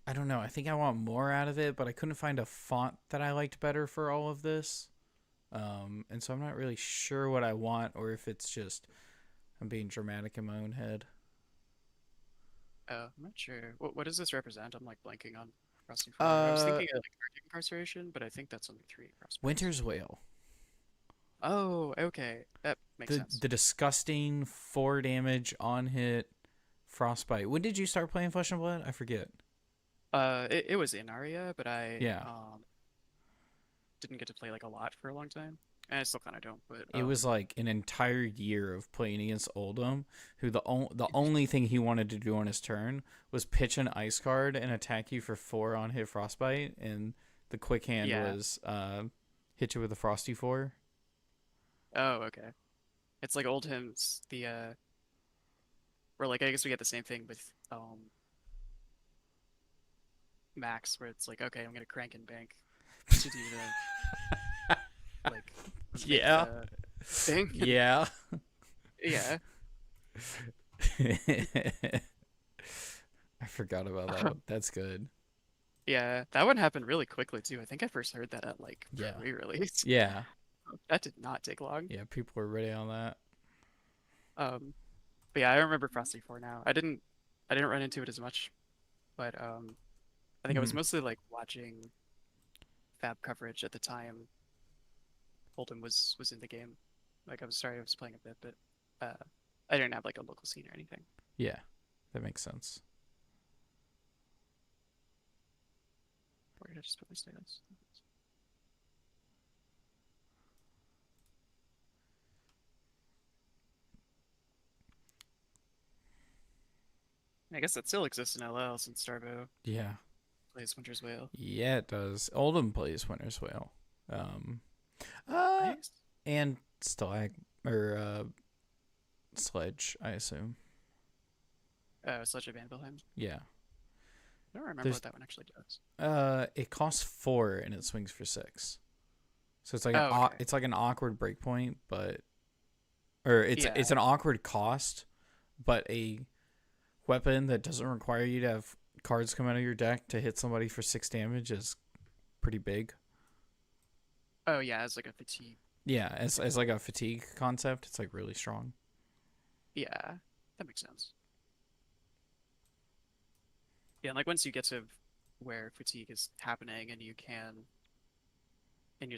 I don't know. I think I want more out of it, but I couldn't find a font that I liked better for all of this. And so I'm not really sure what I want, or if it's just I'm being dramatic in my own head. Oh, I'm not sure. What does this represent? I'm like blanking on Frosty 4. I was Uh, thinking of like Arctic incarceration, but I think that's only 3 prospects. Winter's Whale. Oh, okay. That makes sense. The disgusting 4 damage on hit frostbite. When did you start playing Flesh and Blood? I forget. It was in Aria, but I Yeah. didn't get to play like a lot for a long time. And I still kind of don't, but It was like an entire year of playing against Oldham, who the only thing he wanted to do on his turn was pitch an ice card and attack you for 4 on hit frostbite, and the quick hand yeah. was hit you with a frosty 4. Oh, okay. It's like old hymns, the or like I guess we get the same thing with Max, where it's like, okay, I'm gonna crank and bank to do the like make Yeah. the thing. Yeah. Yeah. I forgot about that one. That's good. Yeah, that one happened really quickly too. I think I first heard that at like Yeah. pre-release. Yeah. That did not take long. Yeah, people were ready on that. Um, but yeah, I remember Frosty 4 now. I didn't run into it as much, but I think I was Mhm. mostly like watching Fab coverage at the time Holden was in the game. Like I was playing a bit, but I didn't have like a local scene or anything. Yeah, that makes sense. Where did I just put my status? I guess that still exists in LL since Starbo Yeah. plays Winter's Whale. Yeah, it does. Oldham plays Winter's Whale. Um, uh, Nice. and Stalag or Sledge, I assume. Sledge of Anvilheim. Yeah. I don't remember There's what that one actually does. it costs 4 and it swings for 6. So it's like Oh, okay. it's like an awkward breakpoint, but or Yeah. it's an awkward cost, but a weapon that doesn't require you to have cards come out of your deck to hit somebody for 6 damage is pretty big. Oh, yeah, as like a fatigue. Yeah, as like a fatigue concept, it's like really strong. Yeah, that makes sense. Yeah, and like once you get to where fatigue is happening and you're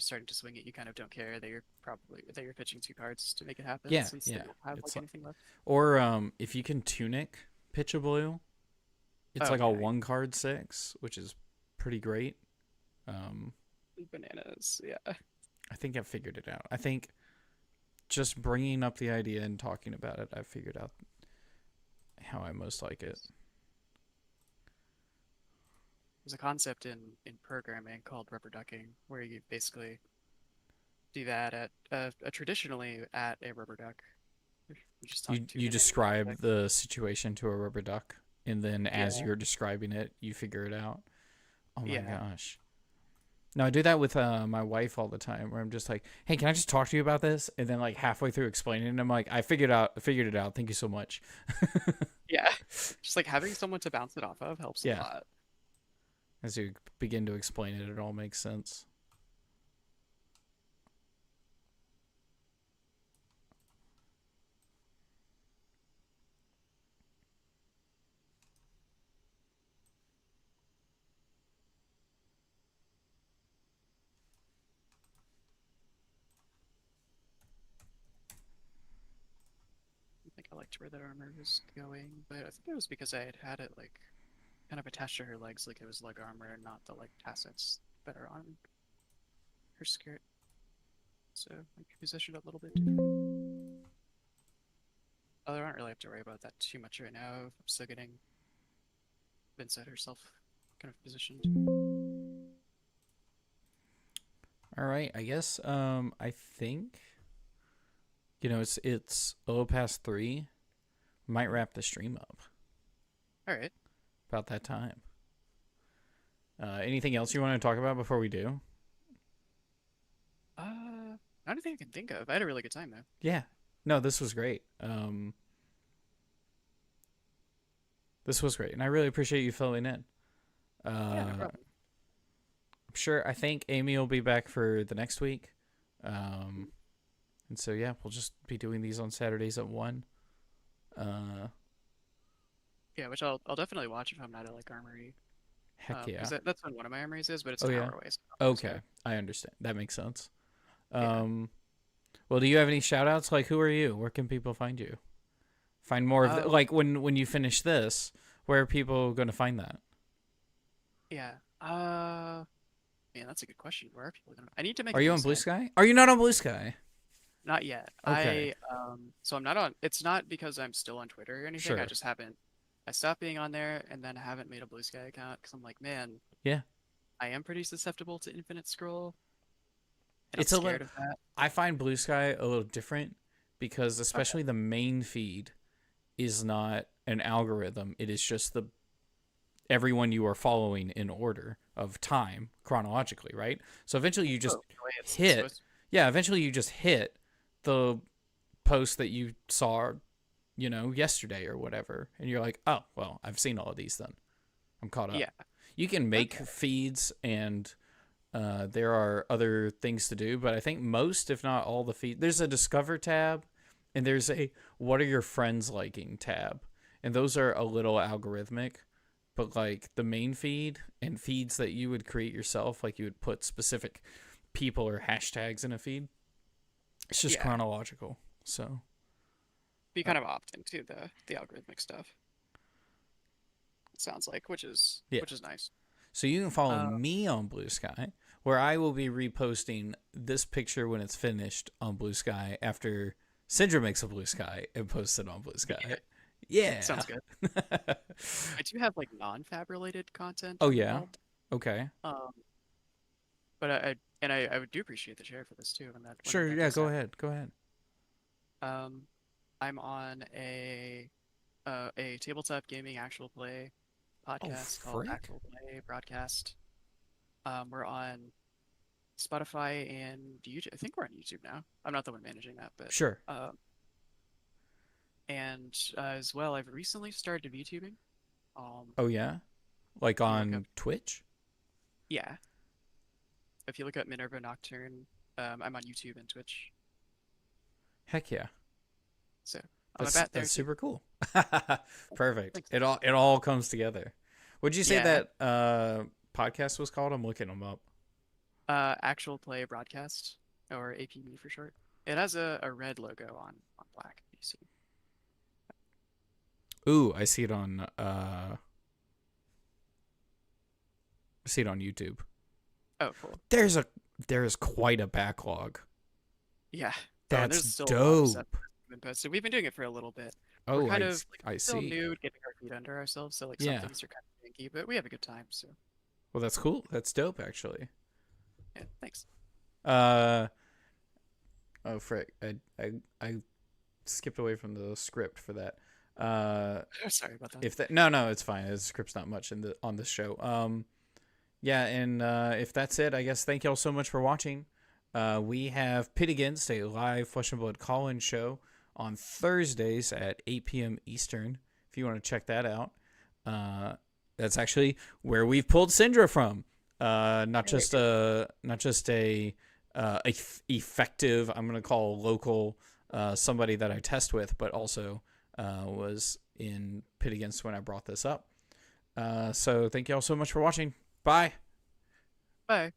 starting to swing it, you kind of don't care that you're pitching 2 cards to make it happen Yeah, since they yeah. don't have It's like like, anything left. or if you can tunic pitch a blue, it's like a Okay. 1 card 6, which is pretty great. Um, Bananas. Yeah. I think I've figured it out. I think just bringing up the idea and talking about it, I've figured out how I most like it. There's a concept in programming called rubber ducking where you basically do that at traditionally at a rubber duck. You're just talking to You the manufacturer. describe the situation to a rubber duck, and then as Yeah. you're describing it, you figure it out. Oh my Yeah. gosh. No, I do that with my wife all the time, where I'm just like, "Hey, can I just talk to you about this?" And then like halfway through explaining it, I'm like, I figured it out. Thank you so much." Yeah. Just like having someone to bounce it off of helps a Yeah. lot. As you begin to explain it, it all makes sense. I think I liked where the armor was going, but I think it was because I had had it like kind of attached to her legs, like it was leg armor and not the like tassets that are on her skirt. So like positioned a little bit different. Oh, I don't really have to worry about that too much right now. I'm still getting Vynnset herself kind of positioned. All right, I guess I think it's a little past 3. Might wrap the stream up All right. about that time. Anything else you want to talk about before we do? Not anything I can think of. I had a really good time though. Yeah. No, this was great. This was great, and I really appreciate you filling in. Yeah, no I'm problem. sure. I think Amy will be back for the next week. Um, and so yeah, we'll just be doing these on Saturdays at 1. Uh, Yeah, which I'll definitely watch if I'm not at like Armory. Heck Because yeah. that's when one of my armories is, but it's Oh an yeah. hour away. So I'll just Okay, go. I understand. That makes sense. Yeah. Um, well, do you have any shout outs? Like, who are you? Where can people find you? Find more of the, Oh, like when you finish this, where are people going to find that? yeah. Man, that's a good question. Where are people gonna? I need to make Are a you blue on Blue sky. Sky? Are you not on Blue Sky? Not yet. Okay, So I'm not on. It's not because I'm still on Twitter or anything. I sure. just haven't. I stopped being on there, and then I haven't made a blue sky account because I'm like, man, Yeah, I am pretty susceptible to infinite scroll, and I'm it's a scared little. of that. I find Blue Sky a little different because Okay. especially the main feed is not an algorithm. It is just the everyone you are following in order of time chronologically, right? So eventually you Oh, just the way it's hit, supposed to. yeah, eventually you just hit the post that you saw, yesterday or whatever, and you're like, oh, well, I've seen all of these then. I'm caught up. Yeah. You can make Okay. feeds and there are other things to do, but I think most, if not all the feed, there's a discover tab and there's a what are your friends liking tab. And those are a little algorithmic, but like the main feed and feeds that you would create yourself, like you would put specific people or hashtags in a feed, it's just Yeah. chronological. So, Be uh, kind of opt into the algorithmic stuff. It sounds like, yeah. which is nice. So you can follow Uh, me on Blue Sky, where I will be reposting this picture when it's finished on Blue Sky after Syndra makes a Blue Sky and posts it on Blue Sky. Yeah. sounds good. I do have like non-fab related content Oh yeah. involved. Okay. Um, but I would do appreciate the share for this too whenever Sure. that Yeah. goes Go out. ahead. Go ahead. Um, I'm on a tabletop gaming actual play Oh podcast called frick. Actual Play Broadcast. We're on Spotify and YouTube. I think we're on YouTube now. I'm not the one managing that, but Sure. um, and as well, I've recently started VTubing. Oh yeah. Like If you look up, on Twitch. yeah, if you look up Minerva Nocturne, I'm on YouTube and Twitch, Heck yeah. so I'm a That's bat there that's too. super cool. Perfect. Thanks. It all comes together. Would you say Yeah, that podcast was called? I'm looking them up. Actual Play Broadcast or APB for short. It has a red logo on black. You see? Ooh, I see it on YouTube. Oh, cool. There's a there is quite a backlog. Yeah. Oh, and That's there's still a lot of stuff dope. that's been posted. We've been doing it for a little bit. We're Oh, kind of like I still see. new, getting our feet under ourselves, so like some Yeah. things are kind of janky, but we have a good time. So Well, that's cool. That's dope, actually. yeah, thanks. Uh oh, frick. I skipped away from the script for that. Sorry about that. If that no, it's fine. The script's not much in the on this show. Yeah, and if that's it, I guess thank y'all so much for watching. We have Pit Against, a live Flesh and Blood call-in show on Thursdays at 8 p.m. Eastern. If you want to check that out, that's actually where we've pulled Syndra from. Not just a effective. I'm gonna call local somebody that I test with, but also was in Pit Against when I brought this up. So thank y'all so much for watching. Bye. Bye.